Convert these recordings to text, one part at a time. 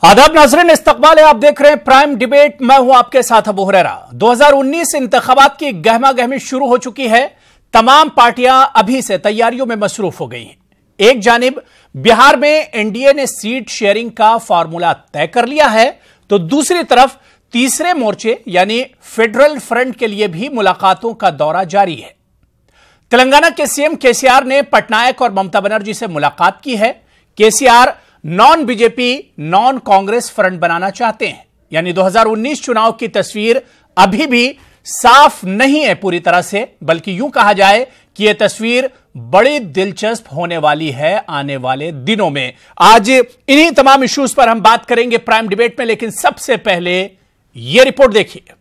आदाब नाज़रीन, इस्तकबाल है। आप देख रहे हैं प्राइम डिबेट। मैं हूं आपके साथ अबू हुरैरा। 2019 इंतखाबात की गहमा गहमी शुरू हो चुकी है। तमाम पार्टियां अभी से तैयारियों में मसरूफ हो गई हैं। एक जानिब बिहार में एनडीए ने सीट शेयरिंग का फॉर्मूला तय कर लिया है, तो दूसरी तरफ तीसरे मोर्चे यानी फेडरल फ्रंट के लिए भी मुलाकातों का दौरा जारी है। तेलंगाना के सीएम केसीआर ने पटनायक और ममता बनर्जी से मुलाकात की है। KCR non BJP non Congress front बनाना चाहते हैं, यानी 2019 चुनाव की तस्वीर अभी भी साफ नहीं है पूरी तरह से, बल्कि यूं कहा जाए कि यह तस्वीर बड़ी दिलचस्प होने वाली है आने वाले दिनों में। आज इन्हीं तमाम इश्यूज पर हम बात करेंगे प्राइम डिबेट में, लेकिन सबसे पहले यह रिपोर्ट देखिए।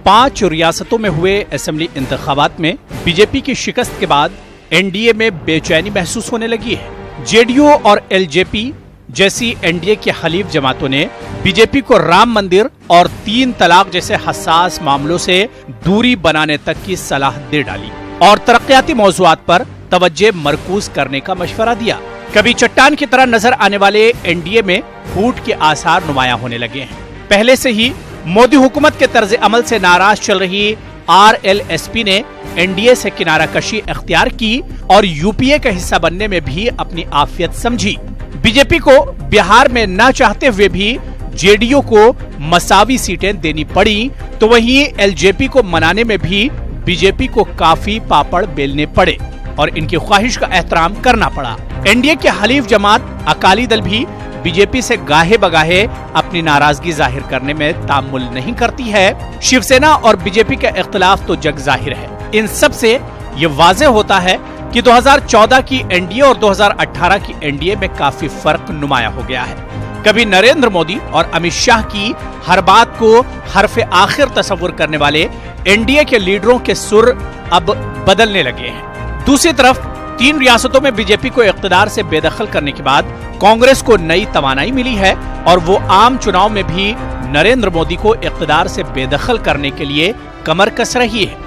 5 रियासतों में हुए असेंबली इंतखाबात में बीजेपी की शिकस्त के बाद एनडीए में बेचैनी महसूस होने लगी है। जेडीयू और एलजेपी जैसी एनडीए की हलीफ जमातों ने बीजेपी को राम मंदिर और 3 तलाक जैसे हसास मामलों से दूरी बनाने तक की सलाह दे डाली और तरक्याती मौज़ूआत पर तवज्जो मरकूज करने का मशवरा दिया। कभी चट्टान की तरह नजर आने वाले एनडीए में फूट के आसार नुमायां होने लगे हैं। पहले से ही मोदी हुकूमत के तर्ज अमल से नाराज चल रही आरएलएसपी ने एनडीए से किनारा कशी अख्तियार की और यूपीए का हिस्सा बनने में भी अपनी आफियत समझी। बीजेपी को बिहार में न चाहते हुए भी जेडीयू को मसावी सीटें देनी पड़ी, तो वहीं एलजेपी को मनाने में भी बीजेपी को काफी पापड़ बेलने पड़े और इनकी ख्वाहिश का एहतराम करना पड़ा। एनडीए की हलीफ जमात अकाली दल भी बीजेपी से गाहे बगाहे अपनी नाराजगी जाहिर करने में तामुल नहीं करती है। शिवसेना और बीजेपी का इख्तिलाफ तो जग जाहिर है। इन सब से ये वाज़ेह होता है कि 2014 की एनडीए और 2018 की एनडीए में काफी फर्क नुमाया हो गया है। कभी नरेंद्र मोदी और अमित शाह की हर बात को हरफ आखिर तस्वुर करने वाले एनडीए के लीडरों के सुर अब बदलने लगे हैं। दूसरी तरफ 3 रियासतों में बीजेपी को इख्तिदार से बेदखल करने के बाद कांग्रेस को नई तवानाई मिली है और वो आम चुनाव में भी नरेंद्र मोदी को इख्तिदार से बेदखल करने के लिए कमर कस रही है।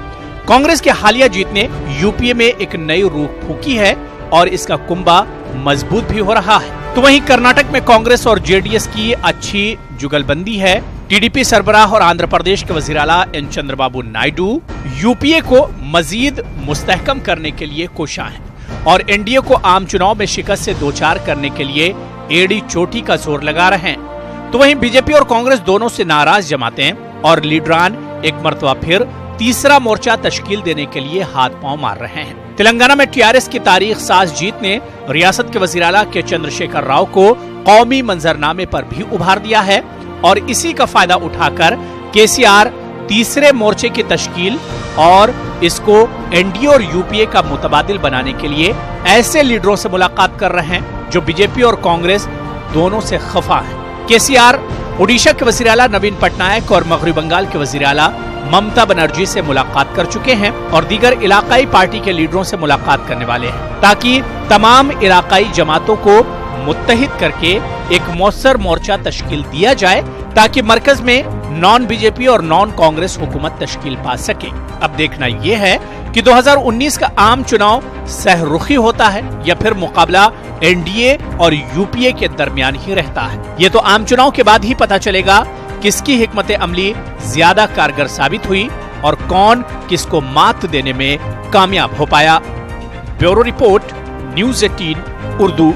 कांग्रेस की हालिया जीत ने यूपीए में एक नई रूह फूंकी है और इसका कुंभा मजबूत भी हो रहा है। तो वहीं कर्नाटक में कांग्रेस और जेडीएस की अच्छी जुगलबंदी है। टीडीपी सरबराह और आंध्र प्रदेश के वजीर आला एन चंद्रबाबू नायडू यूपीए को मजीद मुस्तहकम करने के लिए कोशां हैं और एनडीए को आम चुनाव में शिकस्त से दोचार करने के लिए एड़ी चोटी का जोर लगा रहे हैं। तो वहीं बीजेपी और कांग्रेस दोनों से नाराज जमातें और लीडरान एक मर्तबा फिर तीसरा मोर्चा तश्कील देने के लिए हाथ पांव मार रहे हैं। तेलंगाना में टीआरएस की तारीख साज जीत ने रियासत के वजीर आला के चंद्रशेखर राव को कौमी मंजरनामे पर भी उभार दिया है और इसी का फायदा उठाकर केसीआर तीसरे मोर्चे की तश्कील और इसको एनडीए और यूपीए का मुतबादिल बनाने के लिए ऐसे लीडरों से मुलाकात कर रहे हैं जो बीजेपी और कांग्रेस दोनों से खफा हैं। केसीआर ओडिशा के वजीर आला नवीन पटनायक और मगरबी बंगाल के वजीर आला ममता बनर्जी से मुलाकात कर चुके हैं और दीगर इलाकाई पार्टी के लीडरों से मुलाकात करने वाले हैं, ताकि तमाम इलाकाई जमातों को मुत्तहिद करके एक मौसर मोर्चा तश्कील दिया जाए ताकि मरकज में नॉन बीजेपी और नॉन कांग्रेस हुकूमत तश्कील पा सके। अब देखना यह है कि 2019 का आम चुनाव सहरुखी होता है या फिर मुकाबला एनडीए और यूपीए के दरमियान ही रहता है। ये तो आम चुनाव के बाद ही पता चलेगा किसकी हिकमत अमली ज्यादा कारगर साबित हुई और कौन किसको मात देने में कामयाब हो पाया। Bureau report, news 18 Urdu.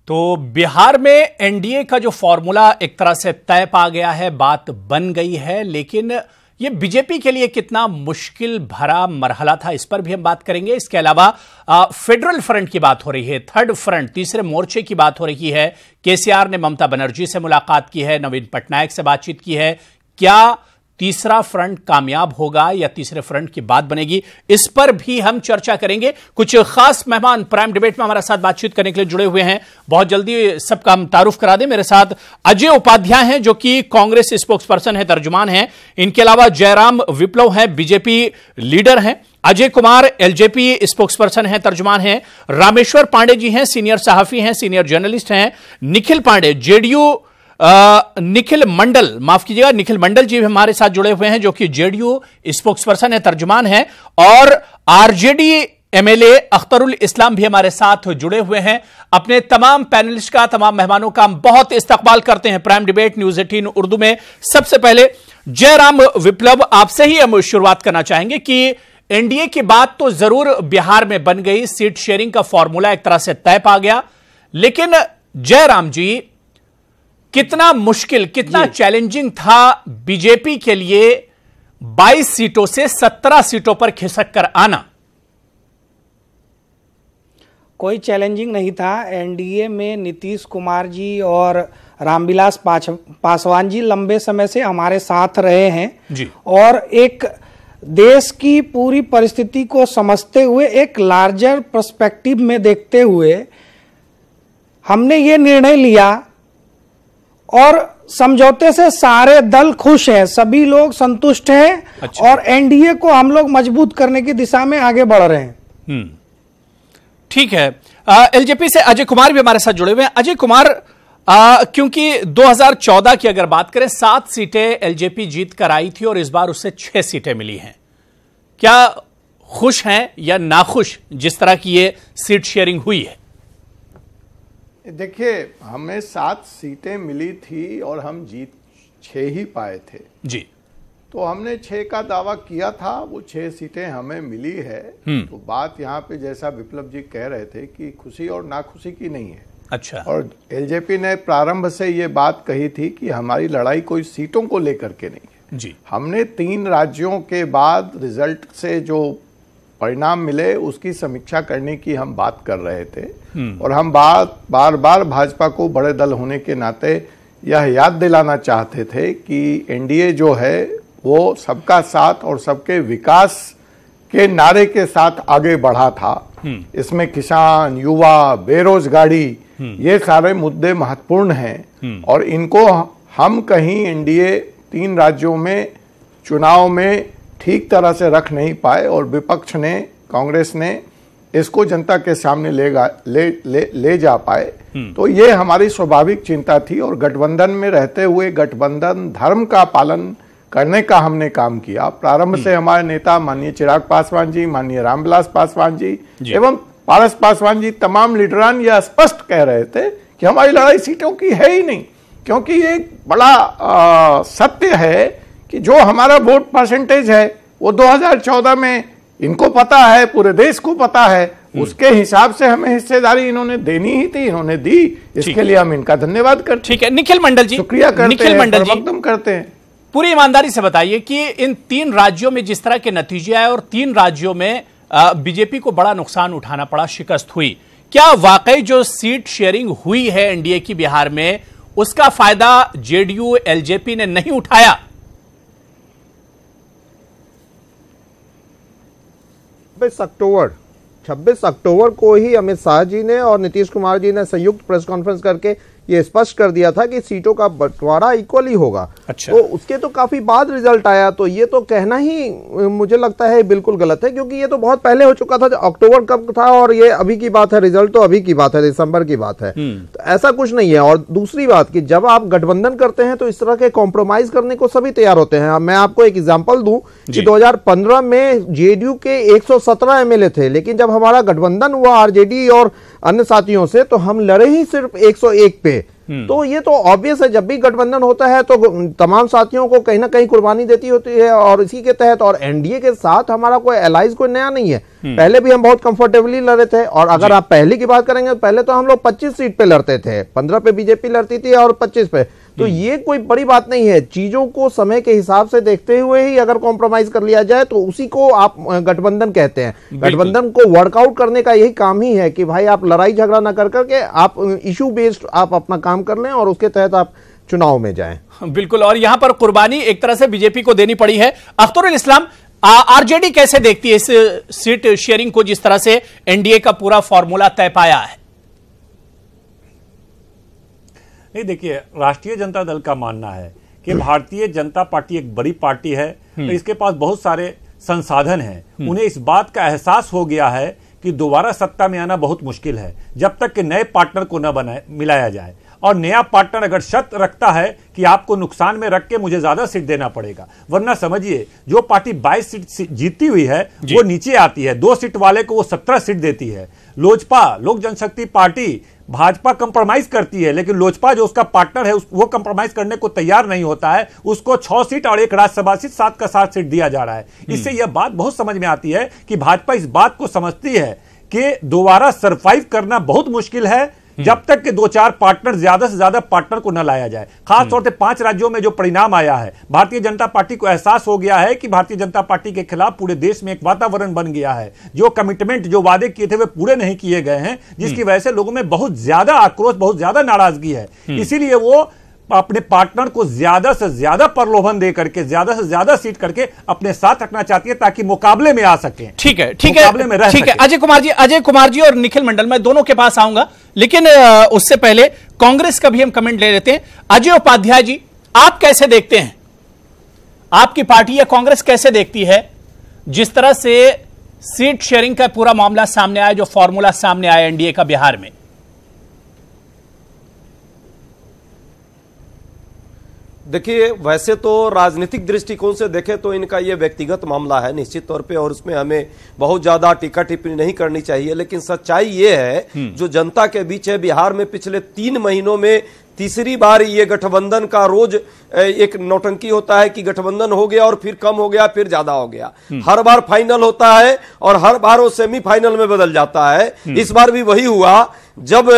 तो बिहार में एनडीए का जो फॉर्मूला एक तरह से तय पा गया है, बात बन गई है, लेकिन ये बीजेपी के लिए कितना मुश्किल भरा मरहला था, इस पर भी हम बात करेंगे। इसके अलावा फेडरल फ्रंट की बात हो रही है, थर्ड फ्रंट, तीसरे मोर्चे की बात हो रही है। केसीआर ने ममता बनर्जी से मुलाकात की है, नवीन पटनायक से बातचीत की है। क्या तीसरा फ्रंट कामयाब होगा या तीसरे फ्रंट की बात बनेगी, इस पर भी हम चर्चा करेंगे। कुछ खास मेहमान प्राइम डिबेट में हमारे साथ बातचीत करने के लिए जुड़े हुए हैं। बहुत जल्दी सबका हम तारुफ करा दें। मेरे साथ अजय उपाध्याय हैं जो कि कांग्रेस स्पोक्स पर्सन है, तर्जुमान हैं। इनके अलावा जयराम विप्लव हैं, बीजेपी लीडर हैं। Ajay Kumar LJP spokes person हैं, तर्जुमान हैं। रामेश्वर पांडे जी हैं, सीनियर सहाफी हैं, सीनियर जर्नलिस्ट हैं। निखिल पांडे जेडीयू निखिल मंडल, माफ कीजिएगा, निखिल मंडल जी हमारे साथ जुड़े हुए हैं, जो कि जेडीयू स्पोक्सपर्सन है, तर्जुमान है, और आरजेडी एमएलए अख्तरुल इस्लाम भी हमारे साथ जुड़े हुए हैं। अपने तमाम पैनलिस्ट का, तमाम मेहमानों का हम बहुत इस्तकबाल करते हैं प्राइम डिबेट न्यूज़ 18 उर्दू में। सबसे पहले जयराम विप्लव, आपसे ही हम शुरुआत करना चाहेंगे कि एनडीए की बात तो जरूर बिहार में बन गई, सीट शेयरिंग का फॉर्मूला एक तरह से तय पा गया, लेकिन जयराम जी, कितना मुश्किल, कितना चैलेंजिंग था बीजेपी के लिए 22 सीटों से 17 सीटों पर खिसक कर आना? कोई चैलेंजिंग नहीं था। एनडीए में नीतीश कुमार जी और रामविलास पासवान जी लंबे समय से हमारे साथ रहे हैं जी। और एक देश की पूरी परिस्थिति को समझते हुए, एक लार्जर पर्सपेक्टिव में देखते हुए हमने ये निर्णय लिया, और समझौते से सारे दल खुश हैं, सभी लोग संतुष्ट हैं। अच्छा। और एनडीए को हम लोग मजबूत करने की दिशा में आगे बढ़ रहे हैं। ठीक है। एलजेपी से अजय कुमार भी हमारे साथ जुड़े हुए हैं। अजय कुमार, क्योंकि 2014 की अगर बात करें, 7 सीटें एलजेपी जीत कर आई थी और इस बार उससे 6 सीटें मिली हैं, क्या खुश हैं या नाखुश जिस तरह की ये सीट शेयरिंग हुई है? देखिए, हमें 7 सीटें मिली थी और हम जीत 6 ही पाए थे जी। तो हमने 6 का दावा किया था, वो 6 सीटें हमें मिली है। तो बात यहाँ पे जैसा विप्लव जी कह रहे थे कि खुशी और नाखुशी की नहीं है। अच्छा। और एलजेपी ने प्रारंभ से ये बात कही थी कि हमारी लड़ाई कोई सीटों को लेकर के नहीं है जी। हमने 3 राज्यों के बाद रिजल्ट से जो परिणाम मिले उसकी समीक्षा करने की हम बात कर रहे थे। और हम बार बार भाजपा को बड़े दल होने के नाते यह याद दिलाना चाहते थे कि एनडीए जो है वो सबका साथ और सबके विकास के नारे के साथ आगे बढ़ा था। इसमें किसान, युवा, बेरोजगारी, ये सारे मुद्दे महत्वपूर्ण हैं और इनको हम कहीं एनडीए 3 राज्यों में चुनाव में ठीक तरह से रख नहीं पाए और विपक्ष ने, कांग्रेस ने इसको जनता के सामने ले जा पाए। तो ये हमारी स्वाभाविक चिंता थी और गठबंधन में रहते हुए गठबंधन धर्म का पालन करने का हमने काम किया। प्रारंभ से हमारे नेता माननीय चिराग पासवान जी, माननीय रामविलास पासवान जी एवं पारस पासवान जी, तमाम लीडरान यह स्पष्ट कह रहे थे कि हमारी लड़ाई सीटों की है ही नहीं, क्योंकि ये बड़ा सत्य है कि जो हमारा वोट परसेंटेज है वो 2014 में इनको पता है, पूरे देश को पता है, उसके हिसाब से हमें हिस्सेदारी इन्होंने देनी ही थी, इन्होंने दी। इसके लिए हम इनका धन्यवाद करते हैं। ठीक है, निखिल मंडल जी, शुक्रिया करते निखिल हैं, मंडल जी करते हैं। पूरी ईमानदारी से बताइए कि इन 3 राज्यों में जिस तरह के नतीजे आए और 3 राज्यों में बीजेपी को बड़ा नुकसान उठाना पड़ा, शिकस्त हुई, क्या वाकई जो सीट शेयरिंग हुई है एनडीए की बिहार में, उसका फायदा जेडीयू एलजेपी ने नहीं उठाया? 26 अक्टूबर को ही अमित शाह जी ने और नीतीश कुमार जी ने संयुक्त प्रेस कॉन्फ्रेंस करके ये स्पष्ट कर दिया था कि सीटों का बंटवारा इक्वली होगा। अच्छा। तो उसके तो काफी बाद रिजल्ट आया, तो ये तो कहना ही मुझे लगता है बिल्कुल गलत है, क्योंकि ये तो बहुत पहले हो चुका था। अक्टूबर कब था और ये अभी की बात है, रिजल्ट तो अभी की बात है, दिसंबर की बात है। तो ऐसा कुछ नहीं है। और दूसरी बात कि जब आप गठबंधन करते हैं तो इस तरह के कॉम्प्रोमाइज करने को सभी तैयार होते हैं। मैं आपको एक एग्जाम्पल दूं कि 2015 में जेडीयू के 117 एमएलए थे, लेकिन जब हमारा गठबंधन हुआ आरजेडी और अन्य साथियों से तो हम लड़े ही सिर्फ 101 पे। तो ये तो ऑब्वियस है, जब भी गठबंधन होता है तो तमाम साथियों को कहीं ना कहीं कुर्बानी देती होती है और इसी के तहत। और एनडीए के साथ हमारा कोई एलाइज कोई नया नहीं है, पहले भी हम बहुत कंफर्टेबली लड़े थे। और अगर आप पहले की बात करेंगे तो पहले तो हम लोग 25 सीट पे लड़ते थे, 15 पे बीजेपी लड़ती थी और 25 पे। तो ये कोई बड़ी बात नहीं है। चीजों को समय के हिसाब से देखते हुए ही अगर कॉम्प्रोमाइज कर लिया जाए तो उसी को आप गठबंधन कहते हैं। गठबंधन को वर्कआउट करने का यही काम ही है कि भाई आप लड़ाई झगड़ा ना कर करके आप इशू बेस्ड आप अपना काम कर लें और उसके तहत आप चुनाव में जाएं। बिल्कुल। और यहां पर कुर्बानी एक तरह से बीजेपी को देनी पड़ी है। अख्तरुल इस्लाम, आरजेडी कैसे देखती है इस सीट शेयरिंग को, जिस तरह से एनडीए का पूरा फॉर्मूला तय पाया है? नहीं, देखिए, राष्ट्रीय जनता दल का मानना है कि भारतीय जनता पार्टी एक बड़ी पार्टी है, इसके पास बहुत सारे संसाधन हैं। उन्हें इस बात का एहसास हो गया है कि दोबारा सत्ता में आना बहुत मुश्किल है जब तक कि नए पार्टनर को न मिलाया जाए। और नया पार्टनर अगर शर्त रखता है कि आपको नुकसान में रख के मुझे ज्यादा सीट देना पड़ेगा, वरना समझिए जो पार्टी 22 सीट जीती हुई है वो नीचे आती है, 2 सीट वाले को वो 17 सीट देती है। लोजपा, लोक जनशक्ति पार्टी, भाजपा कंप्रोमाइज करती है, लेकिन लोजपा जो उसका पार्टनर है वो कंप्रोमाइज करने को तैयार नहीं होता है, उसको 6 सीट और 1 राज्यसभा सीट, 7 का 7 सीट दिया जा रहा है। इससे यह बात बहुत समझ में आती है कि भाजपा इस बात को समझती है कि दोबारा सरवाइव करना बहुत मुश्किल है जब तक कि 2-4 पार्टनर, ज्यादा से ज्यादा पार्टनर को न लाया जाए। खासतौर से 5 राज्यों में जो परिणाम आया है, भारतीय जनता पार्टी को एहसास हो गया है कि भारतीय जनता पार्टी के खिलाफ पूरे देश में एक वातावरण बन गया है। जो कमिटमेंट, जो वादे किए थे वे पूरे नहीं किए गए हैं, जिसकी वजह से लोगों में बहुत ज्यादा आक्रोश, बहुत ज्यादा नाराजगी है। इसीलिए वो अपने पार्टनर को ज्यादा से ज्यादा प्रलोभन दे करके, ज्यादा से ज्यादा सीट करके अपने साथ रखना चाहती है ताकि मुकाबले में आ सके। ठीक है, ठीक है, ठीक है। अजय कुमार जी और निखिल मंडल, मैं दोनों के पास आऊंगा, लेकिन उससे पहले कांग्रेस का भी हम कमेंट ले लेते हैं। अजय उपाध्याय जी, आप कैसे देखते हैं, आपकी पार्टी या कांग्रेस कैसे देखती है जिस तरह से सीट शेयरिंग का पूरा मामला सामने आया, जो फॉर्मूला सामने आया एनडीए का बिहार में? देखिए, वैसे तो राजनीतिक दृष्टिकोण से देखें तो इनका यह व्यक्तिगत मामला है निश्चित तौर पे, और उसमें हमें बहुत ज्यादा टीका टिप्पणी नहीं करनी चाहिए। लेकिन सच्चाई ये है जो जनता के बीच है, बिहार में पिछले 3 महीनों में तीसरी बार ये गठबंधन का रोज एक नौटंकी होता है कि गठबंधन हो गया और फिर कम हो गया, फिर ज्यादा हो गया। हर बार फाइनल होता है और हर बार वो सेमीफाइनल में बदल जाता है। इस बार भी वही हुआ। जब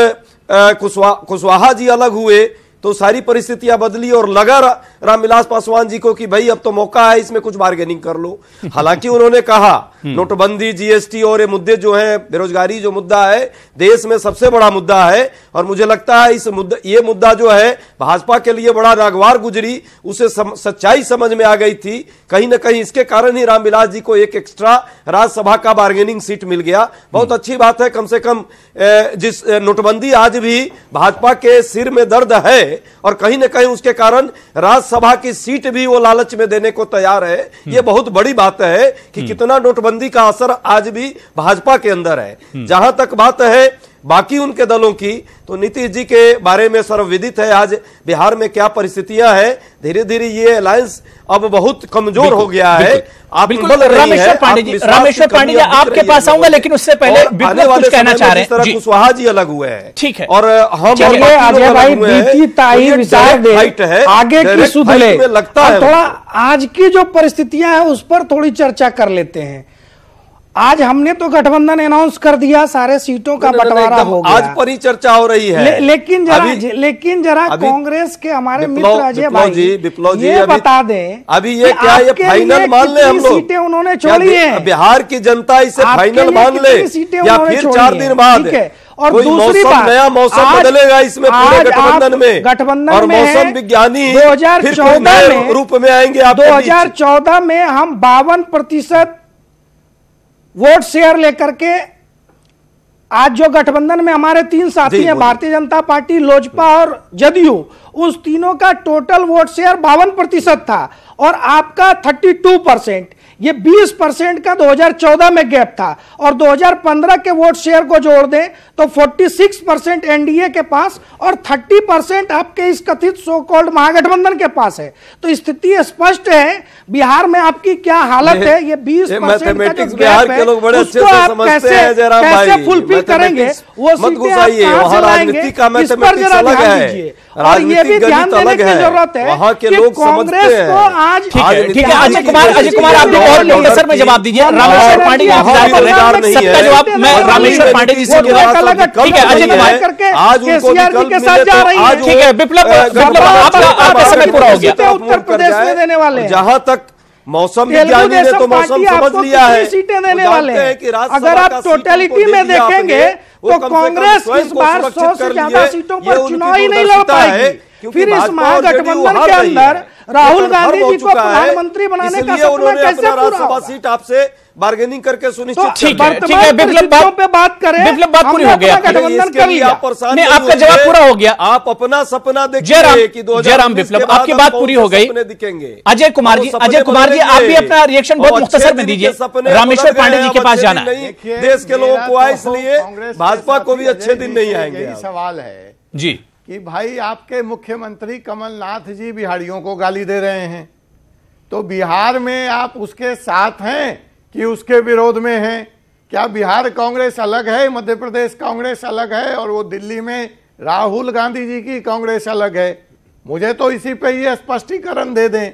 कुशवाहा जी अलग हुए तो सारी परिस्थितियां बदली और लगा रामविलास पासवान जी को कि भाई अब तो मौका है, इसमें कुछ बार्गेनिंग कर लो। हालांकि उन्होंने कहा नोटबंदी, जीएसटी और ये मुद्दे जो हैं, बेरोजगारी जो मुद्दा है देश में सबसे बड़ा मुद्दा है, और मुझे लगता है ये मुद्दा जो है भाजपा के लिए बड़ा नागवार गुजरी, उसे सच्चाई समझ में आ गई थी। कहीं ना कहीं इसके कारण ही रामविलास जी को एक एक्स्ट्रा राज्यसभा का बार्गेनिंग सीट मिल गया। बहुत अच्छी बात है, कम से कम जिस नोटबंदी आज भी भाजपा के सिर में दर्द है और कहीं ना कहीं उसके कारण राज्यसभा की सीट भी वो लालच में देने को तैयार है। ये बहुत बड़ी बात है कि कितना नोटबंदी का असर आज भी भाजपा के अंदर है। जहां तक बात है बाकी उनके दलों की, तो नीतीश जी के बारे में सर्वविदित है आज बिहार में क्या परिस्थितियां हैं। धीरे धीरे ये अलायंस अब बहुत कमजोर हो गया है। आप रामेश्वर पांडे जी आपके पास आऊंगा, लेकिन उससे पहले कुछ कहना चाह रहे हैं। कुशवाहा जी अलग हुए हैं, ठीक है, और हम अजय भाई बीती ताई विचार दे, आगे की सुध ले, लगता है थोड़ा आज की जो परिस्थितियां हैं उस पर थोड़ी चर्चा कर लेते हैं। आज हमने तो गठबंधन अनाउंस कर दिया, सारे सीटों का बंटवारा हो गया, आज पर ही चर्चा हो रही है। लेकिन जरा कांग्रेस के हमारे मित्र अजय भाई ये बता दें, अभी ये क्या ये फाइनल मान ले हम लोग, सीटें उन्होंने छोड़ी है, बिहार की जनता इसे फाइनल मान ले या फिर 4 दिन बाद और दूसरी बात, नया मौसम बदलेगा इसमें पूरे गठबंधन में, और मौसम विज्ञानी 2014 में रूप में आएंगे। 2014 में हम 52% वोट शेयर लेकर के आज जो गठबंधन में हमारे 3 साथी हैं, भारतीय जनता पार्टी, लोजपा और जदयू, उस तीनों का टोटल वोट शेयर 52% था और आपका 32%। ये 20% का 2014 में गैप था, और 2015 के वोट शेयर को जोड़ दें तो 46% एनडीए के पास और 30% आपके इस कथित सो कॉल्ड महागठबंधन के पास है। तो स्थिति स्पष्ट है बिहार में आपकी क्या हालत है। ये 20% का जो गैप है उसको आप कैसे फुलफिल करेंगे, वो सीटें आप कहां से लाएंगे, इस पर जरा ध्यान दीजिए। और ये भी ध्यान देने की जरूरत है कि कांग्रेस को आज, ठीक है अजय कुमार आप भी और मुख्तसर में जवाब दीजिए। रामेश्वर पांडे जी इंतजार कर रहे हैं, सबका जवाब मैं रामेश्वर पांडे जी से लूंगा। ठीक है अजय कुमार करके केसीआर जी के साथ जा रही है। ठीक है विप्लव, आपका समय पूरा हो गया। उत्तर प्रदेश में देने वाले, जहां तक मौसम विज्ञानी ने तो मौसम समझ लिया है, सीटें देने वाले हैं। अगर आप टोटलिटी में देखेंगे तो कांग्रेस इस बार 100 से ज्यादा सीटों पर चुनाव ही नहीं लड़ पाएगी। फिर इस महागठबंधन के अंदर राहुल गांधी जी को प्रधानमंत्री बनाने का सपना कैसे पूरा होगा? सीट आपसे बार्गेनिंग करके सुनिश्चित। ठीक है विप्लव, पे बात करें, विप्लव बात पूरी हो गया, गठबंधन कर लिया, आपका जवाब पूरा हो गया। आप अपना सपना देखिए। जयराम विप्लव, आपकी बात पूरी हो गई। दिखेंगे अजय कुमार जी आप भी अपना रिएक्शन बहुत मुख्तसर में दीजिए। रामेश्वर पांडे जी के पास जाना है। देश के लोगों को इसलिए भाजपा को भी अच्छे दिन नहीं आएंगे। सवाल है जी, कि भाई आपके मुख्यमंत्री कमलनाथ जी बिहारियों को गाली दे रहे हैं, तो बिहार में आप उसके साथ हैं कि उसके विरोध में हैं? क्या बिहार कांग्रेस अलग है, मध्य प्रदेश कांग्रेस अलग है और वो दिल्ली में राहुल गांधी जी की कांग्रेस अलग है? मुझे तो इसी पे ये स्पष्टीकरण दे दें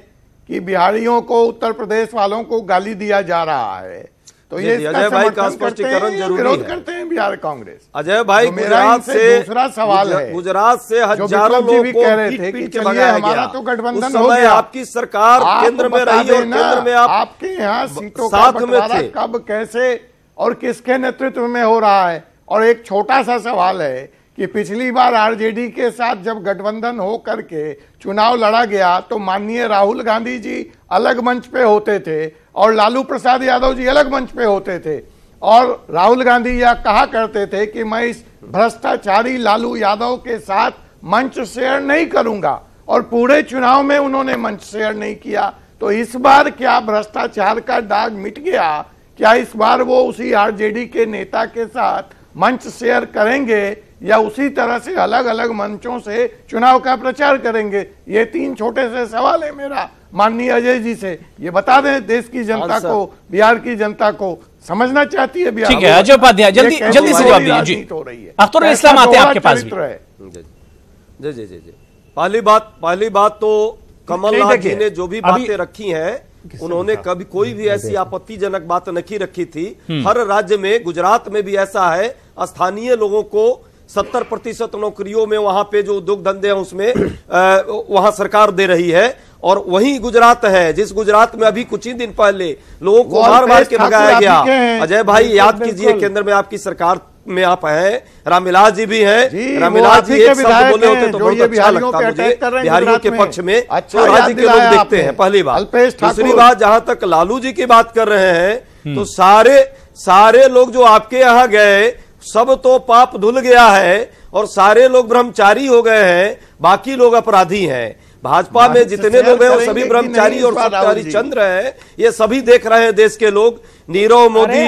कि बिहारियों को, उत्तर प्रदेश वालों को गाली दिया जा रहा है, तो ये अजय भाई का स्पष्टीकरण जरूरी विरोध है। करते हैं बिहार कांग्रेस। अजय भाई, तो गुजरात से दूसरा सवाल है, गुजरात से हजारों लोग को पीट के भगाया गया। तो गठबंधन उस हो समय गया, आपकी सरकार केंद्र में रही और केंद्र में आपके यहाँ सीटों का साथ में बंटवारा थे। कब, कैसे और किसके नेतृत्व में हो रहा है? और एक छोटा सा सवाल है कि पिछली बार आरजेडी के साथ जब गठबंधन हो करके चुनाव लड़ा गया तो माननीय राहुल गांधी जी अलग मंच पे होते थे और लालू प्रसाद यादव जी अलग मंच पे होते थे, और राहुल गांधी यह कहा करते थे कि मैं इस भ्रष्टाचारी लालू यादव के साथ मंच शेयर नहीं करूंगा, और पूरे चुनाव में उन्होंने मंच शेयर नहीं किया। तो इस बार क्या भ्रष्टाचार का दाग मिट गया? क्या इस बार वो उसी आरजेडी के नेता के साथ मंच शेयर करेंगे या उसी तरह से अलग अलग मंचों से चुनाव का प्रचार करेंगे? ये तीन छोटे से सवाल है मेरा माननीय अजय जी से। ये बता दें देश की जनता को, बिहार की जनता को, समझना चाहती है बिहार। ठीक है अजय उपाध्याय, जल्दी जल्दी से जवाब दीजिए जी। हो रही है। अख्तर इस्लाम आते हैं आपके पास भी। जी जी जी जी। पहली बात तो कमलनाथ जी ने जो भी बातें रखी हैं, उन्होंने कभी कोई भी ऐसी आपत्तिजनक बात नहीं रखी थी। हर राज्य में, गुजरात में भी ऐसा है, स्थानीय लोगों को 70% नौकरियों में वहां पे जो उद्योग धंधे हैं उसमें वहां सरकार दे रही है। और वही गुजरात है जिस गुजरात में अभी कुछ ही दिन पहले लोगों को मार के भगाया गया। अजय भाई याद कीजिए, केंद्र में आपकी सरकार में आप हैं, रामविलास जी भी हैं। रामविलास जी एक शब्द बोले होते तो बहुत अच्छा लगता मुझे बिहारियों के पक्ष में, तो राज्य के लोग देखते हैं। पहली बात। दूसरी बात, जहां तक लालू जी की बात कर रहे हैं, तो सारे लोग जो आपके यहाँ गए सब तो पाप धुल गया है और सारे लोग ब्रह्मचारी हो गए हैं, बाकी लोग अपराधी हैं। भाजपा में जितने लोग हैं वो सभी ब्रह्मचारी और हरिश्चंद्र हैं। ये सभी देख रहे हैं देश के लोग, नीरव मोदी,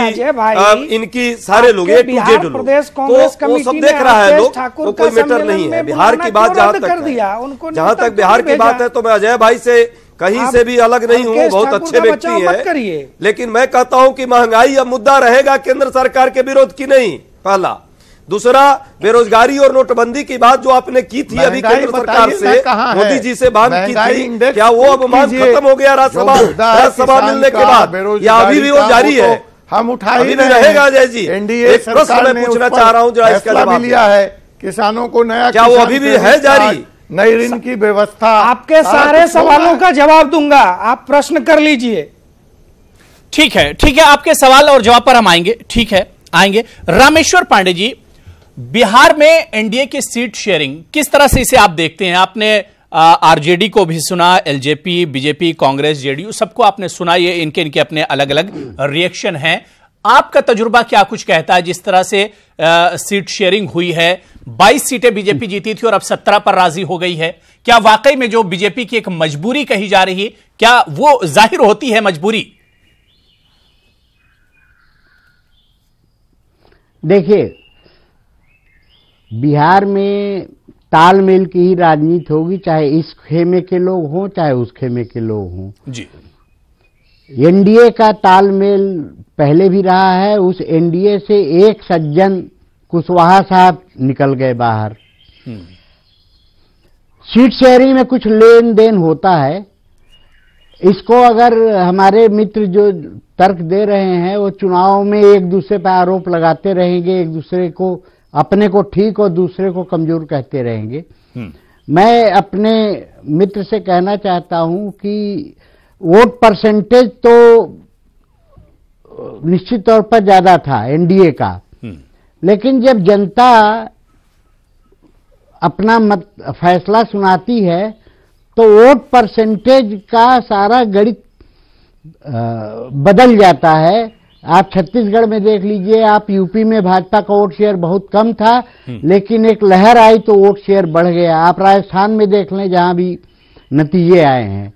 इनकी सारे लोग, ए टू जेड लोग, तो वो सब देख रहा है लोग, वो कोई मैटर नहीं है। बिहार की बात जहां तक बिहार की बात है, तो मैं अजय भाई से कहीं से भी अलग नहीं हूं, बहुत अच्छे व्यक्ति है, लेकिन मैं कहता हूं कि महंगाई अब मुद्दा रहेगा केंद्र सरकार के विरोध की नहीं, पहला। दूसरा, बेरोजगारी और नोटबंदी की बात जो आपने की थी अभी केंद्र सरकार से, मोदी जी से बात की थी, क्या वो अब मांग खत्म हो गया राज्यसभा मिलने के बाद, या अभी भी वो जारी है? हम उठा ही नहीं रहेगा अजय जी? एक प्रश्न मैं पूछना चाह रहा हूं, जरा इसका जवाब लिया है। किसानों को नया, क्या वो अभी भी है जारी? नई ऋण की व्यवस्था, आपके सारे सवालों का जवाब दूंगा, आप प्रश्न कर लीजिए। ठीक है, आपके सवाल और जवाब पर हम आएंगे। ठीक है, आएंगे। रामेश्वर पांडे जी, बिहार में एनडीए की सीट शेयरिंग किस तरह से इसे आप देखते हैं? आपने आरजेडी को भी सुना, एलजेपी, बीजेपी, कांग्रेस, जेडीयू, सबको आपने सुना। ये इनके अपने अलग अलग रिएक्शन हैं। आपका तजुर्बा क्या कुछ कहता है जिस तरह से सीट शेयरिंग हुई है? 22 सीटें बीजेपी जीती थी और अब 17 पर राजी हो गई है। क्या वाकई में जो बीजेपी की एक मजबूरी कही जा रही है, क्या वो जाहिर होती है मजबूरी? देखिए, बिहार में तालमेल की ही राजनीति होगी, चाहे इस खेमे के लोग हों चाहे उस खेमे के लोग हों जी। एनडीए का तालमेल पहले भी रहा है। उस एनडीए से एक सज्जन कुशवाहा साहब निकल गए बाहर। सीट शेयरिंग में कुछ लेन देन होता है। इसको अगर हमारे मित्र जो तर्क दे रहे हैं वो चुनाव में एक दूसरे पर आरोप लगाते रहेंगे, एक दूसरे को, अपने को ठीक और दूसरे को कमजोर कहते रहेंगे। मैं अपने मित्र से कहना चाहता हूं कि वोट परसेंटेज तो निश्चित तौर पर ज्यादा था एनडीए का, लेकिन जब जनता अपना फैसला सुनाती है तो वोट परसेंटेज का सारा गणित बदल जाता है। आप छत्तीसगढ़ में देख लीजिए, आप यूपी में भाजपा का वोट शेयर बहुत कम था, लेकिन एक लहर आई तो वोट शेयर बढ़ गया। आप राजस्थान में देख लें, जहां भी नतीजे आए हैं।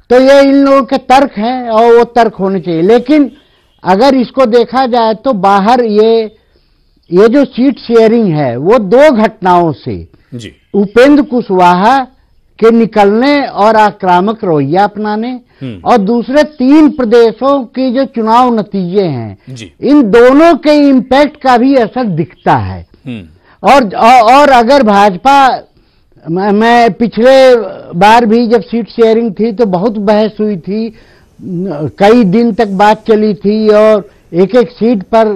तो ये इन लोगों के तर्क हैं और वो तर्क होने चाहिए। लेकिन अगर इसको देखा जाए तो बाहर ये जो सीट शेयरिंग है वो दो घटनाओं से, जी। उपेंद्र कुशवाहा के निकलने और आक्रामक रवैया अपनाने और दूसरे 3 प्रदेशों के जो चुनाव नतीजे हैं जी। इन दोनों के इम्पैक्ट का भी असर दिखता है। और अगर भाजपा, मैं पिछले बार भी जब सीट शेयरिंग थी तो बहुत बहस हुई थी, कई दिन तक बात चली थी और एक एक सीट पर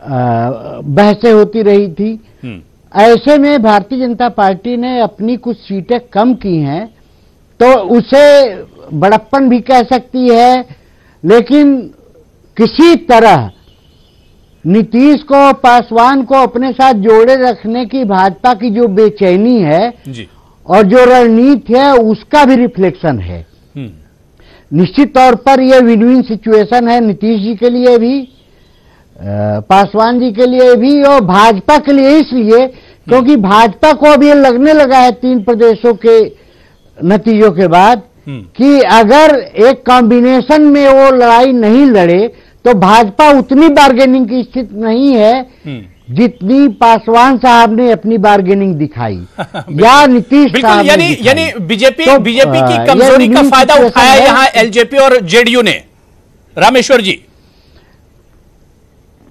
बहसें होती रही थी। ऐसे में भारतीय जनता पार्टी ने अपनी कुछ सीटें कम की हैं, तो उसे बड़प्पन भी कह सकती है, लेकिन किसी तरह नीतीश को, पासवान को अपने साथ जोड़े रखने की भाजपा की जो बेचैनी है जी। और जो रणनीति है उसका भी रिफ्लेक्शन है। निश्चित तौर पर यह विन विन सिचुएशन है नीतीश जी के लिए भी, पासवान जी के लिए भी और भाजपा के लिए, इसलिए क्योंकि भाजपा को अब ये लगने लगा है 3 प्रदेशों के नतीजों के बाद कि अगर एक कॉम्बिनेशन में वो लड़ाई नहीं लड़े तो भाजपा उतनी बार्गेनिंग की स्थिति नहीं है जितनी पासवान साहब ने अपनी बार्गेनिंग दिखाई या नीतीश साहब ने दिखाई। यानी बीजेपी की कमजोरी का फायदा उठाया यहां एलजेपी और जेडीयू ने। रामेश्वर जी,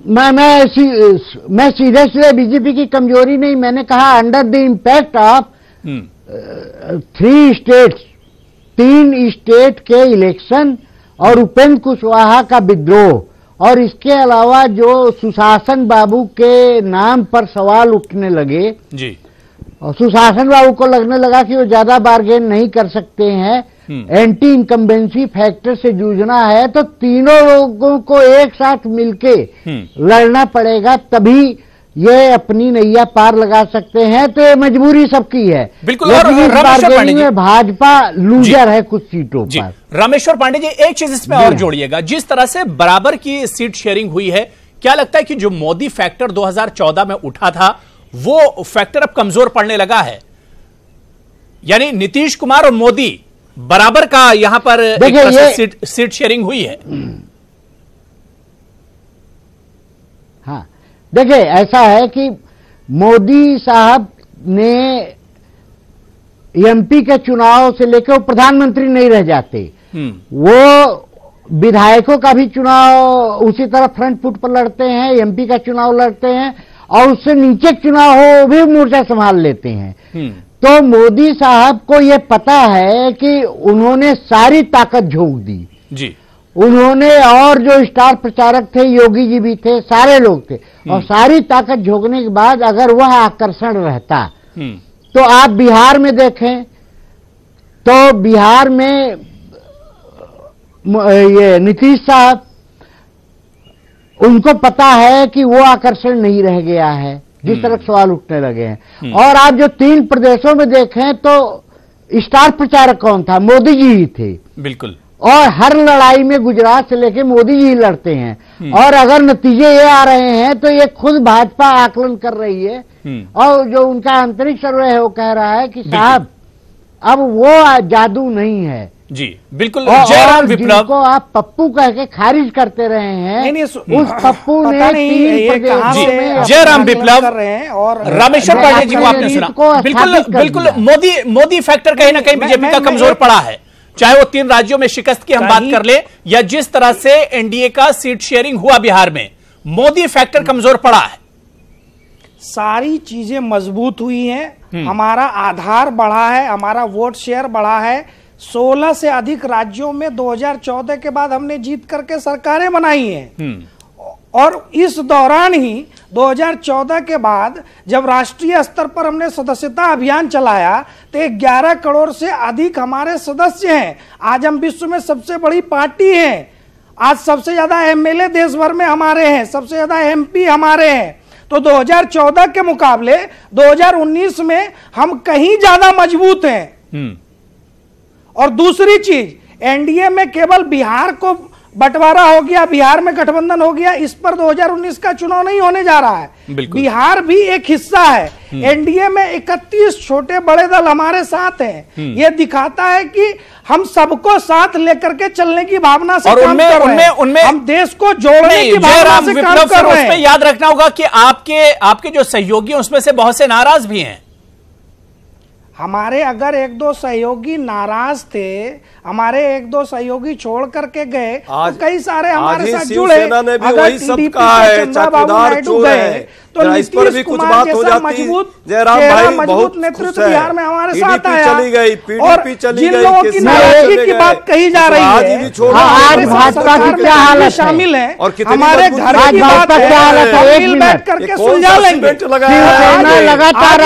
मैं सीरियसली बीजेपी की कमजोरी नहीं, मैंने कहा under the impact of 3 states, 3 state के इलेक्शन और उपेंद्र कुशवाहा का विद्रोह और इसके अलावा जो सुशासन बाबू के नाम पर सवाल उठने लगे जी। और सुशासन बाबू को लगने लगा कि वो ज्यादा बार्गेन नहीं कर सकते हैं, एंटी इनकम्बेंसी फैक्टर से जूझना है, तो तीनों लोगों को एक साथ मिलके लड़ना पड़ेगा, तभी ये अपनी नैया पार लगा सकते हैं। तो ये मजबूरी सबकी है। बिल्कुल। और रामेश्वर पांडे जी, भाजपा लूजर है कुछ सीटों पर। रामेश्वर पांडे जी, एक चीज इसमें और जोड़िएगा, जिस तरह से बराबर की सीट शेयरिंग हुई है, क्या लगता है कि जो मोदी फैक्टर 2014 में उठा था वो फैक्टर अब कमजोर पड़ने लगा है? यानी नीतीश कुमार और मोदी बराबर का यहां पर सीट शेयरिंग हुई है। हाँ, देखिए ऐसा है कि मोदी साहब ने एमपी के चुनाव से लेकर वो प्रधानमंत्री नहीं रह जाते, वो विधायकों का भी चुनाव उसी तरह फ्रंट फुट पर लड़ते हैं, एमपी का चुनाव लड़ते हैं और उससे नीचे चुनाव हो भी मोर्चा संभाल लेते हैं। तो मोदी साहब को यह पता है कि उन्होंने सारी ताकत झोंक दी जी। उन्होंने, और जो स्टार प्रचारक थे, योगी जी भी थे, सारे लोग थे, और सारी ताकत झोंकने के बाद अगर वह आकर्षण रहता तो आप बिहार में देखें तो बिहार में ये नीतीश साहब, उनको पता है कि वो आकर्षण नहीं रह गया है जिस तरह सवाल उठने लगे हैं। और आप जो 3 प्रदेशों में देखें तो स्टार प्रचारक कौन था? मोदी जी ही थे। बिल्कुल। और हर लड़ाई में गुजरात से लेके मोदी जी लड़ते हैं। और अगर नतीजे ये आ रहे हैं तो ये खुद भाजपा आकलन कर रही है और जो उनका आंतरिक सर्वे है वो कह रहा है कि साहब अब वो जादू नहीं है जी। बिल्कुल। जयराम विप्लव को आप पप्पू कह के खारिज करते रहे हैं, उस पप्पू ने 3 प्रदेशों में जयराम विप्लव और रामेश्वर पांडे जी को आपने सुना। बिल्कुल मोदी फैक्टर कहीं ना कहीं बीजेपी का कमजोर पड़ा है, चाहे वो 3 राज्यों में शिकस्त की हम बात कर ले या जिस तरह से एनडीए का सीट शेयरिंग हुआ बिहार में, मोदी फैक्टर कमजोर पड़ा है। सारी चीजें मजबूत हुई हैं, हमारा आधार बढ़ा है, हमारा वोट शेयर बढ़ा है। 16 से अधिक राज्यों में 2014 के बाद हमने जीत करके सरकारें बनाई हैं। और इस दौरान ही 2014 के बाद जब राष्ट्रीय स्तर पर हमने सदस्यता अभियान चलाया तो 11 करोड़ से अधिक हमारे सदस्य हैं। आज हम विश्व में सबसे बड़ी पार्टी हैं। आज सबसे ज्यादा एमएलए देश भर में हमारे हैं, सबसे ज्यादा एमपी हमारे हैं। तो 2014 के मुकाबले 2019 में हम कहीं ज्यादा मजबूत हैं। और दूसरी चीज, एनडीए में केवल बिहार को बंटवारा हो गया, बिहार में गठबंधन हो गया, इस पर 2019 का चुनाव नहीं होने जा रहा है। बिहार भी एक हिस्सा है। एनडीए में 31 छोटे बड़े दल हमारे साथ हैं। ये दिखाता है कि हम सबको साथ लेकर के चलने की भावना से काम कर रहे हैं। हम देश को जोड़ने की भावना से काम कर रहे हैं। याद रखना होगा कि आपके जो सहयोगी उसमें से बहुत से नाराज भी हैं। हमारे अगर एक दो सहयोगी नाराज थे, हमारे एक दो सहयोगी छोड़ करके गए, तो कई सारे हमारे साथ जुड़े। अगर टीडीपी के चंद्रबाबू नायडू गए तो नीतीश कुमार जैसा मजबूत नेतृत्व बिहार में हमारे साथ आया। और जिन लोगों की नाराजगी की बात कही जा रही है, आज भाजपा की क्या हालत शामिल है, हमारे घर की बात है, मिल बैठ करके सुलझा लेंगे। लगातार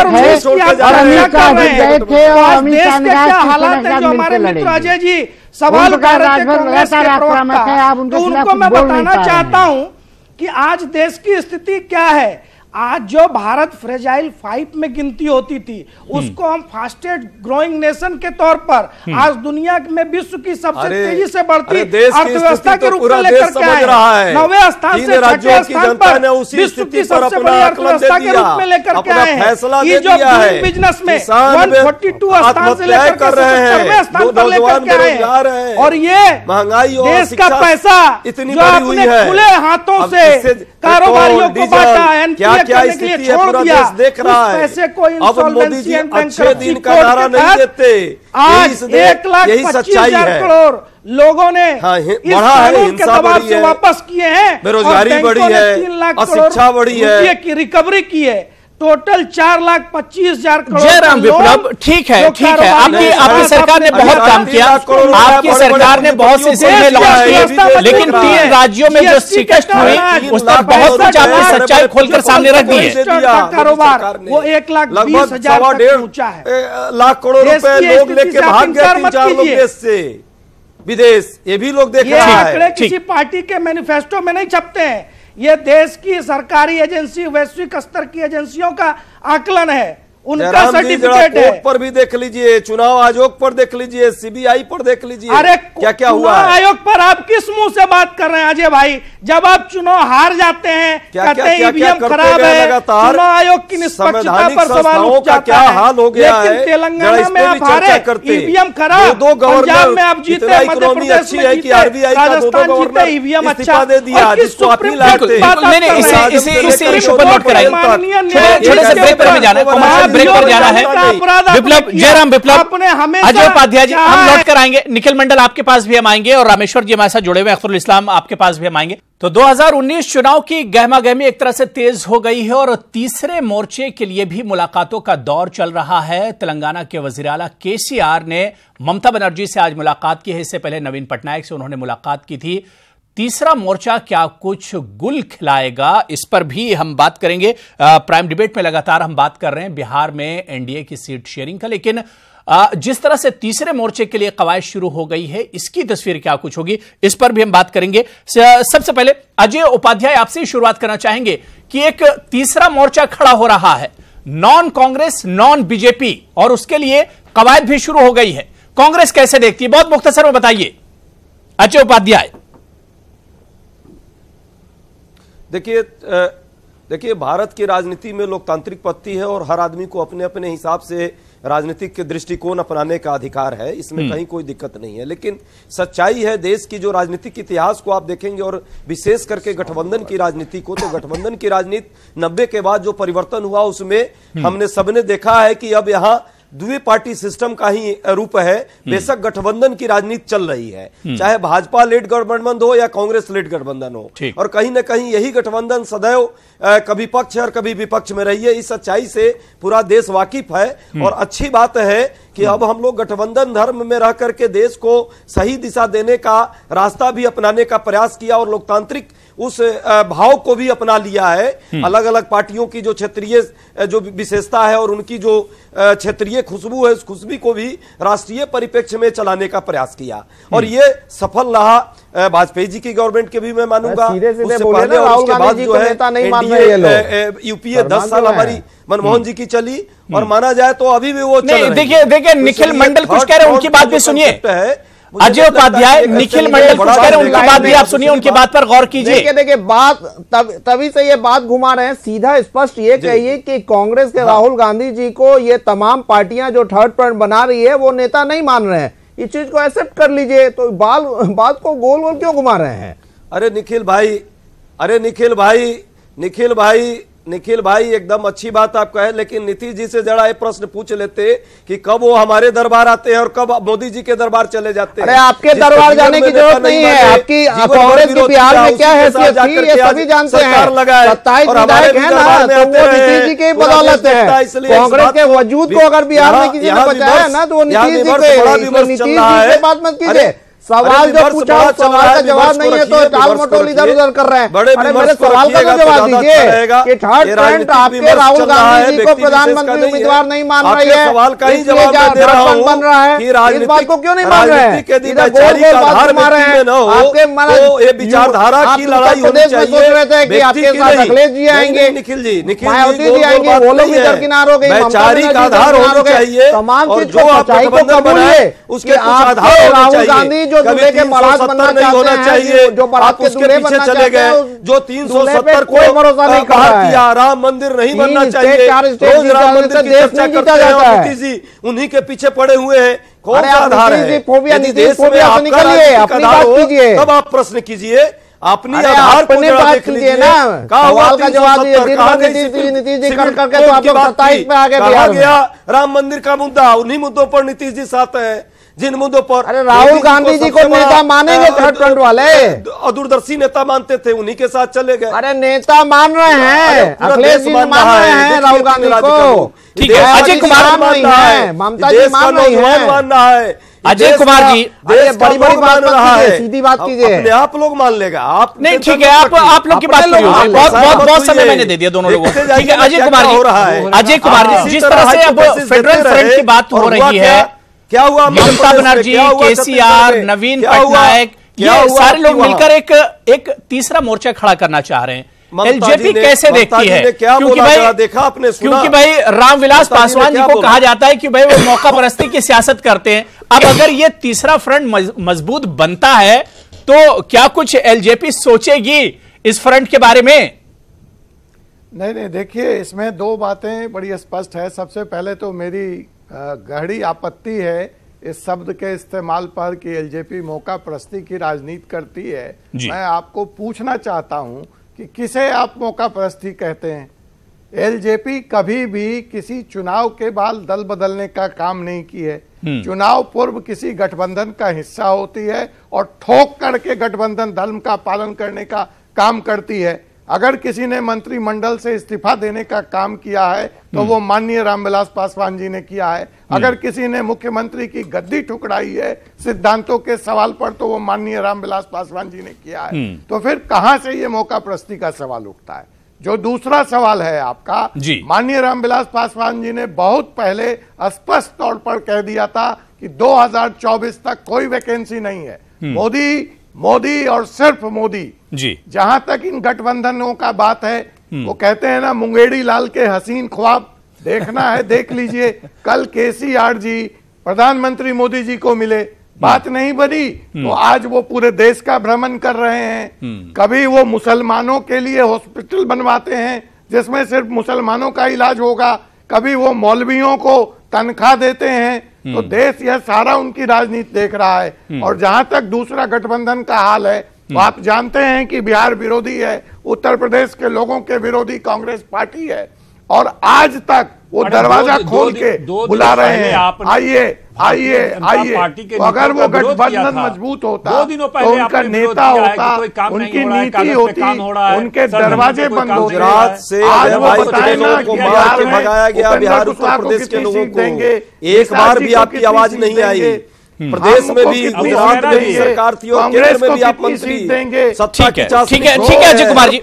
देश के क्या हालात है, जो हमारे मित्र अजय जी सवाल कर रहे थे कांग्रेस के प्रवक्ता, तो उनको मैं बताना चाहता हूं कि आज देश की स्थिति क्या है। आज जो भारत फ्रेजाइल 5 में गिनती होती थी, उसको हम फास्टेस्ट ग्रोइंग नेशन के तौर पर आज दुनिया में विश्व की सबसे तेजी से बढ़ती अर्थव्यवस्था के रूप में लेकर के आए, 9वें स्थान से 6वें स्थान पर विश्व की सबसे बड़ी अर्थव्यवस्था के रूप में लेकर के आए हैं। ये जो बिजनेस में 142 स्थान से लेकर के 77वें स्थान पर लेकर के आए, और ये महंगाई देश का पैसा जो आपने खुले हाथों से कारोबारियों को बांटा, क्या स्थिति है, पूरा देश देख रहा है। अब मोदी जी अच्छे दिन का नारा नहीं देते, आज 1,25,000 करोड़ लोगों ने इस कानून के दबाव से वापस किए हैं, बेरोजगारी बढ़ी है, 3 लाख अशिक्षा बढ़ी है, की रिकवरी की है, टोटल 4,25,000 करोड़। जयराम विप्लव, ठीक है, आपकी सरकार ने बहुत काम किया, आपकी सरकार ने बहुत से स्कीमें लॉन्च की, लेकिन 3 राज्यों में जो शिकस्त हुई उस पर बहुत कुछ आपकी सच्चाई खोलकर सामने रख दी है। कारोबार वो 1,20,000 पहुंचा है, लाख करोड़ रुपए लोग लेके भाग गए 3-4 लोग देश से विदेश, ये भी लोग देख रहे हैं। किसी पार्टी के मैनिफेस्टो में नहीं छपते हैं, ये देश की सरकारी एजेंसी, वैश्विक स्तर की एजेंसियों का आकलन है, उनका सर्टिफिकेट है। कोर्ट पर भी देख लीजिए, चुनाव आयोग पर देख लीजिए, सीबीआई पर देख लीजिए, अरे क्या क्या हुआ है। आयोग पर आप किस मुंह से बात कर रहे हैं अजय भाई? जब आप चुनाव हार जाते हैं, कहते हैं ईवीएम खराब है, चुनाव आयोग की निष्पक्षता पर सवाल उठ जाता है। क्या हाल हो गया है, तेलंगाना में आप हारे, ईवीएम खराब, पंजाब में आप जीते, मध्य प्रदेश में जीते, राजस्थान जीते, ईवीएम अच्छा दे दिया, जिसको अपील करते हैं। इसे इशू पर नोट कराइए, छोटे से ब्रेक पर जाना है, ब्रेक पर जाना है। विप्लव, जयराम विप्लव, अजय उपाध्याय जी हम लौट कर आएंगे, निखिल मंडल आपके पास भी हम आएंगे, और रामेश्वर जी हमारे साथ जुड़े हुए, अख्तरुल इस्लाम आपके पास भी हम आएंगे। तो 2019 चुनाव की गहमा गहमी एक तरह से तेज हो गई है, और तीसरे मोर्चे के लिए भी मुलाकातों का दौर चल रहा है। तेलंगाना के वजीर आला केसीआर ने ममता बनर्जी से आज मुलाकात की है, इससे पहले नवीन पटनायक से उन्होंने मुलाकात की थी। तीसरा मोर्चा क्या कुछ गुल खिलाएगा, इस पर भी हम बात करेंगे। प्राइम डिबेट में लगातार हम बात कर रहे हैं बिहार में एनडीए की सीट शेयरिंग का, लेकिन जिस तरह से तीसरे मोर्चे के लिए कवायद शुरू हो गई है, इसकी तस्वीर क्या कुछ होगी, इस पर भी हम बात करेंगे। सबसे पहले अजय उपाध्याय आपसे ही शुरुआत करना चाहेंगे कि एक तीसरा मोर्चा खड़ा हो रहा है, नॉन कांग्रेस नॉन बीजेपी, और उसके लिए कवायद भी शुरू हो गई है। कांग्रेस कैसे देखती है, बहुत मुख्तसर में बताइए अजय उपाध्याय। देखिए भारत की राजनीति में लोकतांत्रिक पद्धति है, और हर आदमी को अपने अपने हिसाब से राजनीतिक के दृष्टिकोण अपनाने का अधिकार है, इसमें कहीं कोई दिक्कत नहीं है। लेकिन सच्चाई है, देश की जो राजनीतिक इतिहास को आप देखेंगे, और विशेष करके गठबंधन की राजनीति को, तो गठबंधन की राजनीति 90 के बाद जो परिवर्तन हुआ उसमें हमने सबने देखा है कि अब यहाँ द्वि पार्टी सिस्टम का ही रूप है। बेशक गठबंधन की राजनीति चल रही है, चाहे भाजपा लेड गठबंधन हो या कांग्रेस लेड गठबंधन हो, और कहीं ना कहीं यही गठबंधन सदैव कभी पक्ष और कभी विपक्ष में रही है। इस सच्चाई से पूरा देश वाकिफ है, और अच्छी बात है कि अब हम लोग गठबंधन धर्म में रह करके देश को सही दिशा देने का रास्ता भी अपनाने का प्रयास किया, और लोकतांत्रिक उस भाव को भी अपना लिया है। अलग अलग पार्टियों की जो क्षेत्रीय जो विशेषता है और उनकी जो क्षेत्रीय खुशबू है, उस खुशबू को भी राष्ट्रीय परिप्रेक्ष्य में चलाने का प्रयास किया, और ये सफल रहा। वाजपेयी जी की गवर्नमेंट के भी मैं मानूंगा, उससे पहले और उसके बाद जो है यूपीए 10 साल हमारी मनमोहन जी की चली, और माना जाए तो अभी भी वो चल रही है। देखिए निखिल मंडल कुछ कह रहे हैं, उनकी बात भी सुनिए। अजय उपाध्याय, निखिल मंडल कुछ कह रहे हैं, उनकी बात भी आप सुनिए, उनकी बात पर गौर कीजिए। देखिए बात तभी से ये बात घुमा रहे हैं, सीधा स्पष्ट ये कहिए कि कांग्रेस के राहुल गांधी जी को ये तमाम पार्टियां जो थर्ड पॉइंट बना रही है वो नेता नहीं मान रहे हैं, इस चीज को एक्सेप्ट कर लीजिए, तो बात को गोल गोल क्यों घुमा रहे हैं? अरे निखिल भाई निखिल भाई एकदम अच्छी बात आप कहे, लेकिन नीतीश जी से जरा ये प्रश्न पूछ लेते कि कब वो हमारे दरबार आते हैं और कब मोदी जी के दरबार चले जाते हैं। अरे आपके दरबार जाने की जरूरत नहीं है, आपकी कांग्रेस की बिहार में क्या हैसियत थी ये सभी जानते हैं। 27 विधायक है ना, तो वो नीतीश जी की बदौलत है। कांग्रेस के वजूद को अगर बिहार में किसी ने बचाया है ना तो वो नीतीश जी को, नीतीश जी से बात मत कीजिए। सवाल जो पूछा उस सवाल का जवाब नहीं है तो टाल मटोल इधर उधर कर रहे हैं। अरे मेरे सवाल का तो जवाब दीजिए कि थर्ड फ्रंट आपके राहुल गांधी जी को प्रधानमंत्री उम्मीदवार नहीं मान रही है, सवाल का ही जवाब दे रहा हूं बन रहा है, इस बात को क्यों नहीं मान रहे हैं? इधर गोल गोल बात मार रहे हैं आपके मन, ये विचारधारा की लड़ाई होनी चाहिए। सोच रहे थे कि आपके साथ अखिलेश जी आएंगे, निखिल जी, मायावती जी आएंगे, वो लोग भी दरकिनार हो गए, वैचारिक आधार होना चाहिए। तमाम चीज को सच्चाई को कबूलिए उसके आपके राहुल गांधी जो दूल्हे के महाराज बनना नहीं होना चाहिए, जो आप उसके पीछे चले गए। जो 370 कोई भरोसा नहीं कर रहा है, राम मंदिर नहीं बनना चाहिए, रोज राम मंदिर की चर्चा करते हैं और नीतीश जी उन्हीं के पीछे पड़े हुए हैं। कौन सा आधार है? यदि देश में आपका राजनीतिक आधार हो तब आप प्रश्न कीजिए, अपनी आधार अपने बात कीजिए ना, सवाल का जवाब दीजिए। नीतीश जी कर करके तो आप लोग 27 पे आगे बिहार गया। राम मंदिर का मुद्दा, उन्हीं मुद्दों पर नीतीश जी साथ है जिन मुद्दों पर। अरे राहुल गांधी जी को नेता मानेंगे थर्ड फ्रंट वाले, दूरदर्शी नेता मानते थे, उन्हीं के साथ चले गए। अरे नेता मान रहे हैं, अखिलेश जी मान रहे हैं राहुल गांधी को। ठीक है, अजय कुमार नहीं है, ममता जी मान रही है, मान रहा है अजय कुमार जी। बड़ी बड़ी बात रहा है, सीधी बात कीजिए, अपने आप लोग मान लेगा। आप नहीं, ठीक है, आप लोग की बात बहुत समय मैंने दे दिया दोनों लोगों को। ठीक है, अजय कुमार जी हो रहा है। अजय कुमार जी, जिस तरह से अब फेडरल फ्रंट की बात हो रही है, क्या हुआ? ममता बनर्जी, केसीआर, नवीन पटनायक, ये सारे लोग मिलकर एक तीसरा मोर्चा खड़ा करना चाह रहे हैं। एलजेपी कैसे देखती है? क्योंकि भाई देखा आपने, क्योंकि भाई रामविलास पासवान जी को कहा जाता है कि भाई वो मौका परस्ती की सियासत करते हैं। अब अगर ये तीसरा फ्रंट मजबूत बनता है तो क्या कुछ एलजेपी सोचेगी इस फ्रंट के बारे में? नहीं, देखिए इसमें दो बातें बड़ी स्पष्ट है। सबसे पहले तो मेरी गहरी आपत्ति है इस शब्द के इस्तेमाल पर कि एलजेपी मौका परस्ती की राजनीति करती है। मैं आपको पूछना चाहता हूं कि किसे आप मौका परस्ती कहते हैं? एलजेपी कभी भी किसी चुनाव के बाद दल बदलने का काम नहीं की है। चुनाव पूर्व किसी गठबंधन का हिस्सा होती है और ठोक करके गठबंधन धर्म का पालन करने का काम करती है। अगर किसी ने मंत्रिमंडल से इस्तीफा देने का काम किया है तो वो माननीय रामविलास पासवान जी ने किया है। अगर किसी ने मुख्यमंत्री की गद्दी ठुकराई है सिद्धांतों के सवाल पर तो वो माननीय रामविलास पासवान जी ने किया है। तो फिर कहां से ये मौका परस्ती का सवाल उठता है? जो दूसरा सवाल है आपका, माननीय रामविलास पासवान जी ने बहुत पहले स्पष्ट तौर पर कह दिया था कि 2024 तक कोई वैकेंसी नहीं है। मोदी और सिर्फ मोदी जी। जहां तक इन गठबंधनों का बात है, वो कहते हैं ना मुंगेड़ी लाल के हसीन ख्वाब देखना है देख लीजिए। कल केसीआर जी प्रधानमंत्री मोदी जी को मिले, बात नहीं बनी तो आज वो पूरे देश का भ्रमण कर रहे हैं। कभी वो मुसलमानों के लिए हॉस्पिटल बनवाते हैं जिसमें सिर्फ मुसलमानों का इलाज होगा, कभी वो मौलवियों को तनख्वाह देते हैं। तो देश यह सारा उनकी राजनीति देख रहा है। और जहां तक दूसरा गठबंधन का हाल है तो आप जानते हैं कि बिहार विरोधी है, उत्तर प्रदेश के लोगों के विरोधी कांग्रेस पार्टी है और आज तक वो दरवाजा खोल के बुला रहे हैं, आइए आइए आइए। तो अगर वो गठबंधन मजबूत होता तो उनका नेता होता, उनकी नीति होती, उनके दरवाजे बंद होते। गुजरात से आज वो बताएगा कि बिहार में भगाया गया, बिहार उत्तर प्रदेश के लोगों को एक बार भी आपकी आवाज नहीं आई। प्रदेश में भी गुजरात में भी सरकार थी और केंद्र में भी आप मंत्री देंगे। ठीक है अजय कुमार जी,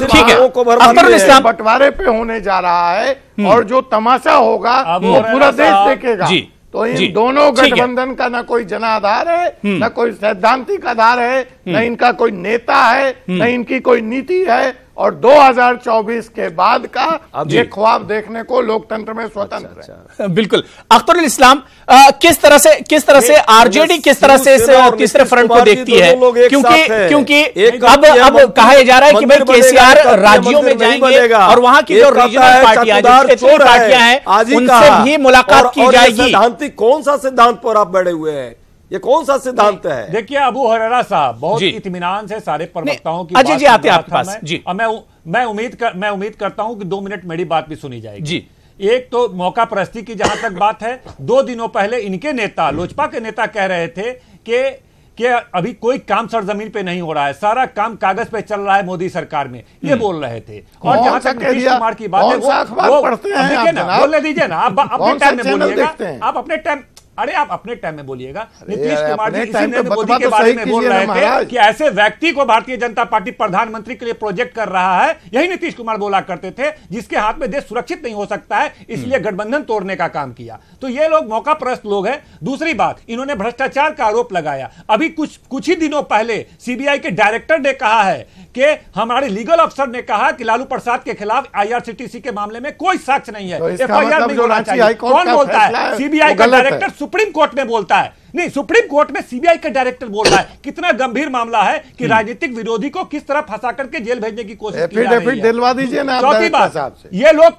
ठीक है। अख्तरुल इस्लाम बंटवारे पे होने जा रहा है और जो तमाशा होगा वो पूरा देश देखेगा। तो इन दोनों गठबंधन का ना कोई जनाधार है, ना कोई सैद्धांतिक आधार है, न इनका कोई नेता है, न इनकी कोई नीति है। और 2024 के बाद का ये ख्वाब देखने को लोकतंत्र में स्वतंत्र है। बिल्कुल। अख्तरुल इस्लाम, किस तरह से आरजेडी किस तरह से इस तीसरे फ्रंट को देखती है? क्योंकि अब कहा जा रहा है कि भाई केसीआर राज्यों में जाएंगे और वहां की जो रीजनल पार्टियां हैं उनसे भी मुलाकात की जाएगी। सिद्धांतिक कौन सा सिद्धांत पर आप बैठे हुए हैं? ये कौन सा सिद्धांत है? देखिए, अबू हरेरा साहब बहुत इत्मीनान से सारे प्रवक्ताओं की अजय जी आते हैं आपके पास जी। मैं मैं उम्मीद करता हूं कि 2 मिनट मेरी बात भी सुनी जाएगी जी। एक तो मौका परस्ती की जहां तक बात है, 2 दिनों पहले इनके नेता, लोजपा के नेता कह रहे थे कि अभी कोई काम सरजमीन पे नहीं हो रहा है, सारा काम कागज पे चल रहा है मोदी सरकार में, ये बोल रहे थे। और जहां तक नीतीश कुमार की बात है वो बोलने दीजिए ना, आप अपने टाइम में बोलिएगा, आप अपने टाइम, अरे आप अपने टाइम में बोलिएगा। नीतीश कुमार जी इसी नरेंद्र मोदी के बारे में बोल रहे थे कि ऐसे व्यक्ति को भारतीय जनता पार्टी प्रधानमंत्री के लिए प्रोजेक्ट कर रहा है, यही नीतीश कुमार बोला करते थे, जिसके हाथ में देश सुरक्षित नहीं हो सकता है, इसलिए गठबंधन तोड़ने का काम किया। तो ये लोग मौका परस्त लोग हैं। दूसरी बात, इन्होंने भ्रष्टाचार का आरोप लगाया। अभी कुछ ही दिनों पहले सीबीआई के डायरेक्टर ने कहा है कि हमारे लीगल अफसर ने कहा कि लालू प्रसाद के खिलाफ आईआरसीटीसी के मामले में कोई साक्ष्य नहीं है, एफआईआर नहीं होना चाहिए। कौन बोलता है? सीबीआई का डायरेक्टर सुप्रीम कोर्ट में बोलता है, नहीं, सुप्रीम कोर्ट में सीबीआई का डायरेक्टर बोल रहा है। कितना गंभीर मामला है कि राजनीतिक विरोधी को किस तरह फंसा करके जेल भेजने की कोशिश की जा रही है। दिलवा दीजिए ना। चौथी बात, ये लोग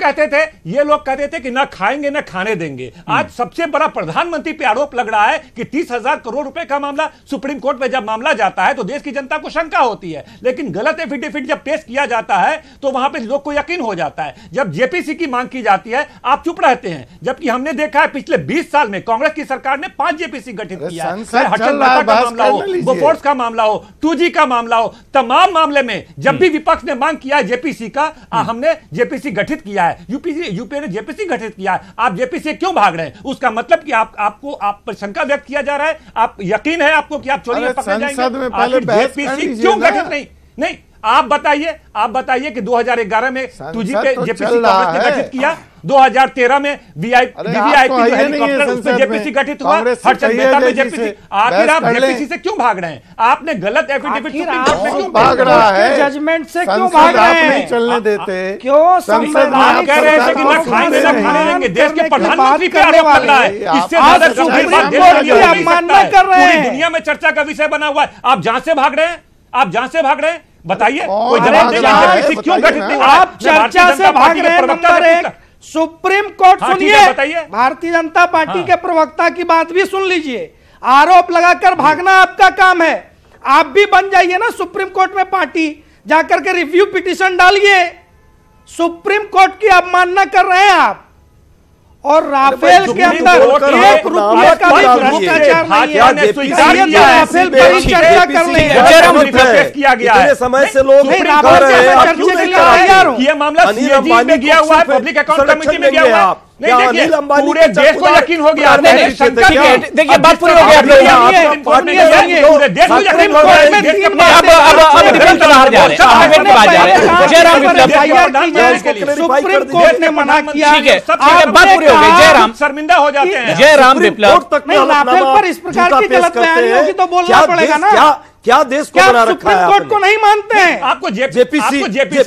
कहते थे कि ना खाएंगे ना खाने देंगे। आज सबसे बड़ा प्रधानमंत्री पे आरोप लग रहा है कि 30,000 करोड़ रुपए का मामला सुप्रीम कोर्ट में जब मामला जाता है तो देश की जनता को शंका होती है, लेकिन गलत एफिडेविट जब पेश किया जाता है तो वहां पे लोग को यकीन हो जाता है। जब जेपीसी की मांग की जाती है आप चुप रहते हैं, जबकि हमने देखा है पिछले 20 साल में कांग्रेस की सरकार ने 5 जेपीसी गठित किया है। हर्षद मेहता का मामला हो, बोफोर्स का मामला हो, 2G का मामला हो, तमाम मामले में जब भी विपक्ष ने मांग किया है जेपीसी का, हमने जेपीसी गठित किया है, यूपीए ने जेपीसी गठित किया है। आप जेपीसी क्यों भाग रहे हैं? उसका मतलब कि आपको आप पर शंका व्यक्त किया जा रहा है, आप यकीन है आपको कि आप चोरी में पकड़े जाएंगे? जेपीसी क्यों गठित नहीं? आप बताइए कि 2011 में 2G पे जेपीसी कांग्रेस ने गठित किया, 2013 में वीवीआईपी हेलीकॉप्टर उस पे जेपीसी गठित हुआ, हर्षद मेहता में जेपीसी। आखिर आप जेपीसी से क्यों भाग रहे हैं? आपने गलत एफिडेविट सुप्रीम कोर्ट में क्यों भाग रहा है? जजमेंट से क्यों भाग रहे हैं? नहीं चलने देते क्यों? संविधान कह रहे थे कि ना खाने ना खाने देंगे, देश के प्रधानमंत्री पे आरोप लग रहा है। इससे ज्यादा गंभीर बात देश के लिए हो नहीं सकता है। पूरी दुनिया में चर्चा का विषय बना हुआ है। आप जहां से भाग रहे हैं? बताइए, कोई जवाब देगा क्यों गठित नहीं? आप चर्चा से भाग रहे हैं। नंबर 1, सुप्रीम कोर्ट सुनिए, भारतीय जनता पार्टी के प्रवक्ता की बात भी सुन लीजिए। आरोप लगाकर भागना आपका काम है, आप भी बन जाइए ना सुप्रीम कोर्ट में पार्टी, जाकर के रिव्यू पिटीशन डालिए। सुप्रीम कोर्ट की अवमानना कर रहे हैं आप। और राफेल के अंदर 1 रुपये का भी भ्रष्टाचार नहीं है। राफेल पर ही चर्चा कर लेंगे। किया गया है समय से लोग ये मामला सीएजी में गया हुआ है, पब्लिक अकाउंट कमेटी में गया हुआ है। नहीं, देखिए पूरे देश को यकीन हो गया। देखिए बात पूरी हो गई। पूरे देश को यकीन हो गया। सुप्रीम कोर्ट ने मना किया। ठीक है, बात पूरी हो गई। जयराम शर्मिंदा हो जाते हैं। जयराम विप्लव राफेल पर इस प्रकार की गलतबयानी होगी तो बोलना पड़ेगा ना। क्या देश को बना रखा है? सुप्रीम कोर्ट को नहीं मानते हैं? आपको जेपीसी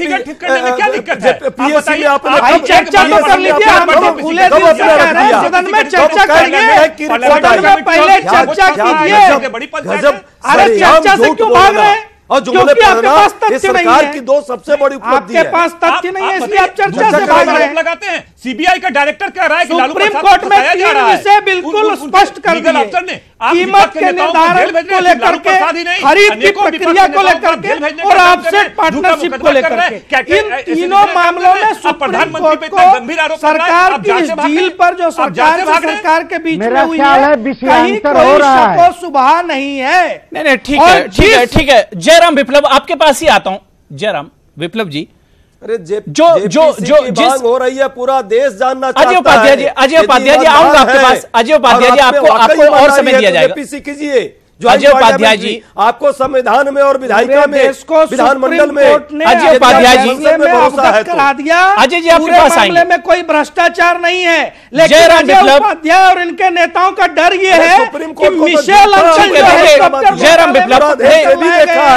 गठित करने में क्या दिक्कत है? पीएससी में आपने चर्चा तो कर लीजिए, हम तो खुले दिल से कह रहे हैं सदन में चर्चा करिए, सदन में पहले चर्चा कीजिए। अरे चर्चा से क्यों भाग रहे हैं? और जुमले पढ़ना सरकार की 2 सबसे बड़ी उपलब्धि है। आपके पास तथ्य नहीं है इसलिए आप चर्चा से भाग रहे हैं। लगाते हैं। सीबीआई का डायरेक्टर कह रहा है कि सुप्रीम कोर्ट में 3 विषय बिल्कुल स्पष्ट कर दिए। कीमत के निर्धारण को लेकर के, खरीद की प्रक्रिया को लेकर के और ऑफसेट पार्टनरशिप को लेकर के, इन तीनों मामलों में सुप्रीम कोर्ट को सरकार की इस डील पर जो सरकार के बीच में हुई है, कहीं कोई शको शुबहा नहीं है। नहीं, ठीक है। जयराम विप्लव आपके पास ही आता हूं। जयराम विप्लव जी, अरे जो मांग हो रही है, पूरा देश जानना चाहता है। अजय उपाध्याय जी आऊंगा आपके पास। अजय उपाध्याय जी आपको और समय दिया जाएगा। जेपीसी कीजिए। अजय उपाध्याय जी, आपको संविधान में और विधायिका में, विधानमंडल में अजय उपाध्याय जी करा दिया। अजय जी आपके पास आएंगे। में कोई भ्रष्टाचार नहीं है, लेकिन अजय उपाध्याय और इनके नेताओं का डर ये है कि मिशेल जयराम विप्लव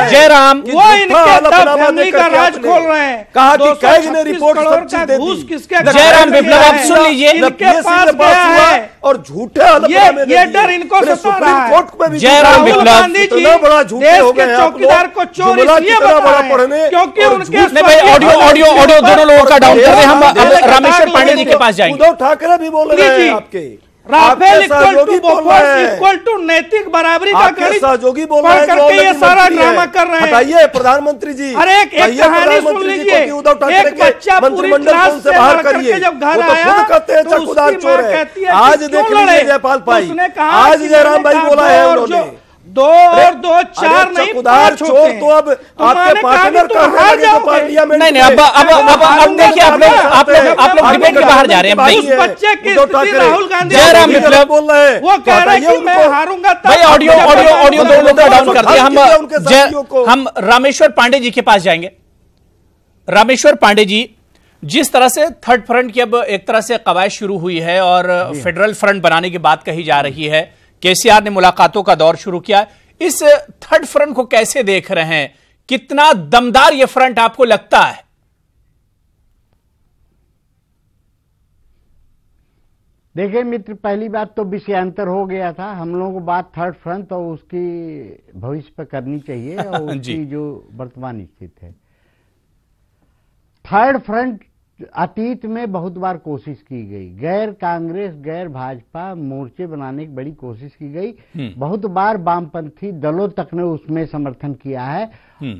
जयराम वो इनके फैमिली का राज खोल रहे हैं। कहा कि कैग ने रिपोर्ट घूस किसके? जयराम विप्लव आप सुन लीजिए, इनके पास गया है और झूठे ये डर इनको सता रहा है। कोर्ट में भी राहुल गांधी जी देश के चौकीदार को चोर इसलिए बता रहे हैं क्योंकि उनके ऑडियो दोनों लोगों का डाउन कर रहे हैं। हम रामेश्वर पांडे जी के पास जाएंगे। उद्धव ठाकरे भी बोल रहे हैं आपके। राफेल इक्वल टू नैतिक बराबरी का आपके सहयोगी बोल रहे हैं करके ये सारा ड्रामा कर रहे हैं। हटाइए प्रधानमंत्री जी। अरे एक कहानी सुन लीजिए, एक बच्चा पूरी क्लास से बाहर करके जब घर आया तो उसकी मां कहती है आज देख लीजिए जयपाल भाई, आज जयराम भाई बोला है उन्होंने 2 और 2 4 नहीं, चौकीदार चोर तो अब आपके पार्टनर का पार्लियामेंट। नहीं अब देखिए आप लोग डिबेट के बाहर जा रहे हैं। उस बच्चे की स्थिति राहुल गांधी जयराम विप्लव बोल रहे हैं, वो कह रहे हैं कि मैं हारूंगा। भाई ऑडियो दोनों लोग का डाउन कर दिया। हम रामेश्वर पांडे जी के पास जाएंगे। रामेश्वर पांडे जी, जिस तरह से थर्ड फ्रंट की अब एक तरह से कवायद शुरू हुई है और फेडरल फ्रंट बनाने की बात कही जा रही है, केसीआर ने मुलाकातों का दौर शुरू किया, इस थर्ड फ्रंट को कैसे देख रहे हैं? कितना दमदार यह फ्रंट आपको लगता है? देखिए मित्र, पहली बात तो विषयांतर हो गया था। हम लोगों को बात थर्ड फ्रंट और उसकी भविष्य पर करनी चाहिए और उसकी जो वर्तमान स्थिति है। थर्ड फ्रंट अतीत में बहुत बार कोशिश की गई, गैर कांग्रेस गैर भाजपा मोर्चे बनाने की बड़ी कोशिश की गई। बहुत बार वामपंथी दलों तक ने उसमें समर्थन किया है।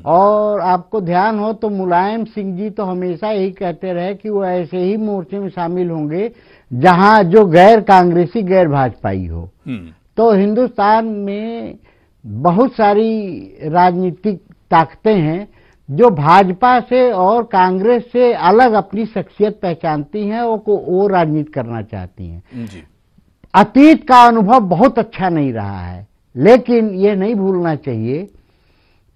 और आपको ध्यान हो तो मुलायम सिंह जी तो हमेशा यही कहते रहे कि वो ऐसे ही मोर्चे में शामिल होंगे जहां जो गैर कांग्रेसी गैर भाजपाई हो। तो हिंदुस्तान में बहुत सारी राजनीतिक ताकतें हैं जो भाजपा से और कांग्रेस से अलग अपनी शख्सियत पहचानती हैं और वो राजनीति करना चाहती हैं जी। अतीत का अनुभव बहुत अच्छा नहीं रहा है, लेकिन ये नहीं भूलना चाहिए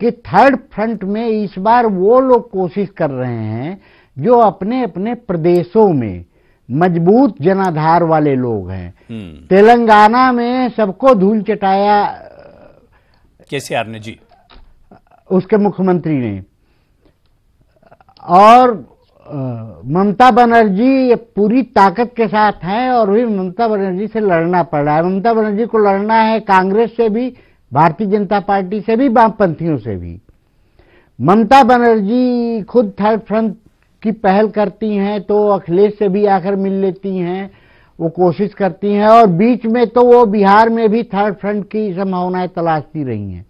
कि थर्ड फ्रंट में इस बार वो लोग कोशिश कर रहे हैं जो अपने अपने प्रदेशों में मजबूत जनाधार वाले लोग हैं। तेलंगाना में सबको धूल चटाया केसीआर ने जी, उसके मुख्यमंत्री ने, और ममता बनर्जी पूरी ताकत के साथ हैं और भी ममता बनर्जी से लड़ना पड़ रहा है। ममता बनर्जी को लड़ना है कांग्रेस से भी, भारतीय जनता पार्टी से भी, वामपंथियों से भी। ममता बनर्जी खुद थर्ड फ्रंट की पहल करती हैं तो अखिलेश से भी आकर मिल लेती हैं, वो कोशिश करती हैं, और बीच में तो वो बिहार में भी थर्ड फ्रंट की संभावनाएं तलाशती रही हैं।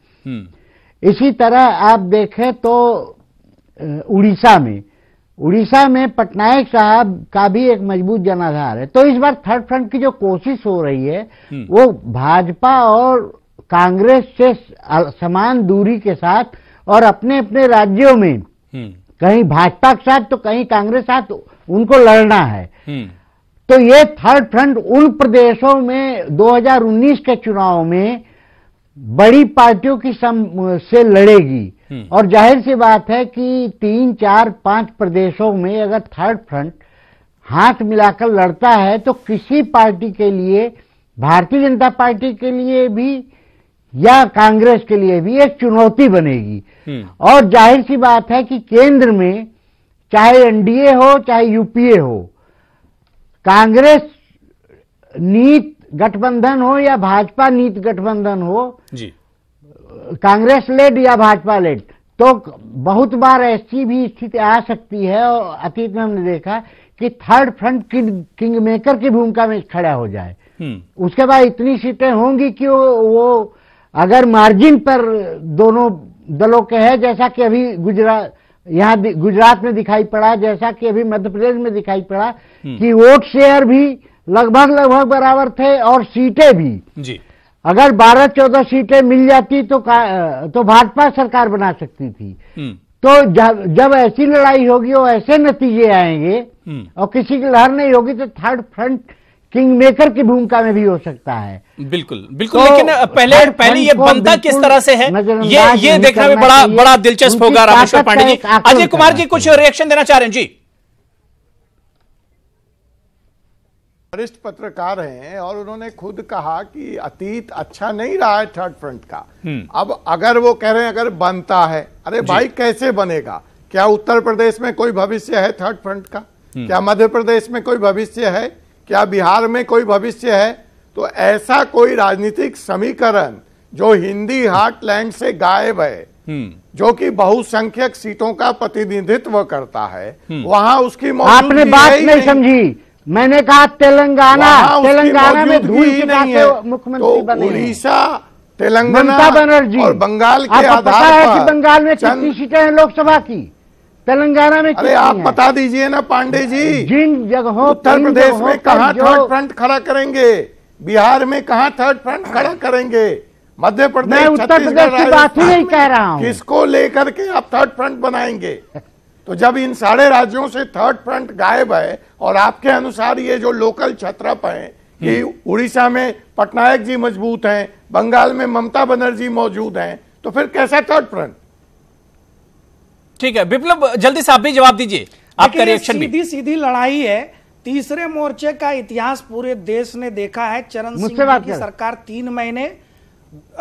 इसी तरह आप देखें तो उड़ीसा में पटनायक साहब का भी एक मजबूत जनाधार है। तो इस बार थर्ड फ्रंट की जो कोशिश हो रही है वो भाजपा और कांग्रेस से समान दूरी के साथ और अपने अपने राज्यों में कहीं भाजपा के साथ तो कहीं कांग्रेस के साथ उनको लड़ना है। तो ये थर्ड फ्रंट उन प्रदेशों में 2019 के चुनाव में बड़ी पार्टियों की से लड़ेगी। और जाहिर सी बात है कि 3, 4, 5 प्रदेशों में अगर थर्ड फ्रंट हाथ मिलाकर लड़ता है तो किसी पार्टी के लिए, भारतीय जनता पार्टी के लिए भी या कांग्रेस के लिए भी एक चुनौती बनेगी। और जाहिर सी बात है कि केंद्र में चाहे एनडीए हो चाहे यूपीए हो, कांग्रेस नीत गठबंधन हो या भाजपा नीत गठबंधन हो जी, कांग्रेस लेड या भाजपा लेड, तो बहुत बार ऐसी भी स्थिति आ सकती है और अतीत में हमने देखा कि थर्ड फ्रंट किंग मेकर की भूमिका में खड़ा हो जाए। उसके बाद इतनी सीटें होंगी कि वो अगर मार्जिन पर दोनों दलों के है, जैसा कि अभी गुजरात में दिखाई पड़ा, जैसा कि अभी मध्य प्रदेश में दिखाई पड़ा कि वोट शेयर भी लगभग बराबर थे और सीटें भी जी। अगर 12-14 सीटें मिल जाती तो भाजपा सरकार बना सकती थी। तो जब ऐसी लड़ाई होगी और ऐसे नतीजे आएंगे और किसी की लहर नहीं होगी तो थर्ड फ्रंट किंग मेकर की भूमिका में भी हो सकता है। बिल्कुल बिल्कुल। तो लेकिन पहले ये बनता किस तरह से है ये देखना भी बड़ा दिलचस्प होगा। रामेश्वर पांडे जी, अजय कुमार जी कुछ रिएक्शन देना चाह रहे हैं जी? वरिष्ठ पत्रकार हैं और उन्होंने खुद कहा कि अतीत अच्छा नहीं रहा है थर्ड फ्रंट का। अब अगर वो कह रहे हैं अगर बनता है, अरे भाई कैसे बनेगा? क्या उत्तर प्रदेश में कोई भविष्य है थर्ड फ्रंट का? क्या मध्य प्रदेश में कोई भविष्य है? क्या बिहार में कोई भविष्य है? तो ऐसा कोई राजनीतिक समीकरण जो हिंदी हार्टलैंड से गायब है, जो कि बहुसंख्यक सीटों का प्रतिनिधित्व करता है, वहां उसकी आपने बात नहीं समझी। मैंने कहा तेलंगाना में धूल छिटा के मुख्यमंत्री तो बने। उड़ीसा, तेलंगाना ममता बनर्जी और बंगाल के आपको आधार पता है पर कि बंगाल में कितनी सीटें हैं लोकसभा की, तेलंगाना में अरे कितनी आप हैं? बता दीजिए ना पांडे जी, जिन जगहों उत्तर प्रदेश में कहां जो थर्ड फ्रंट खड़ा करेंगे, बिहार में कहां थर्ड फ्रंट खड़ा करेंगे, मध्य प्रदेश, मैं उत्तर प्रदेश की बात ही नहीं कह रहा हूं। किसको लेकर के आप थर्ड फ्रंट बनाएंगे? तो जब इन सारे राज्यों से थर्ड फ्रंट गायब है और आपके अनुसार ये जो लोकल छत्रप है कि उड़ीसा में पटनायक जी मजबूत हैं, बंगाल में ममता बनर्जी मौजूद हैं, तो फिर कैसा थर्ड फ्रंट? ठीक है विप्लव, जल्दी से आप भी जवाब दीजिए, आपका रिएक्शन भी। सीधी सीधी लड़ाई है। तीसरे मोर्चे का इतिहास पूरे देश ने देखा है। चरण सिंह जी की सरकार 3 महीने,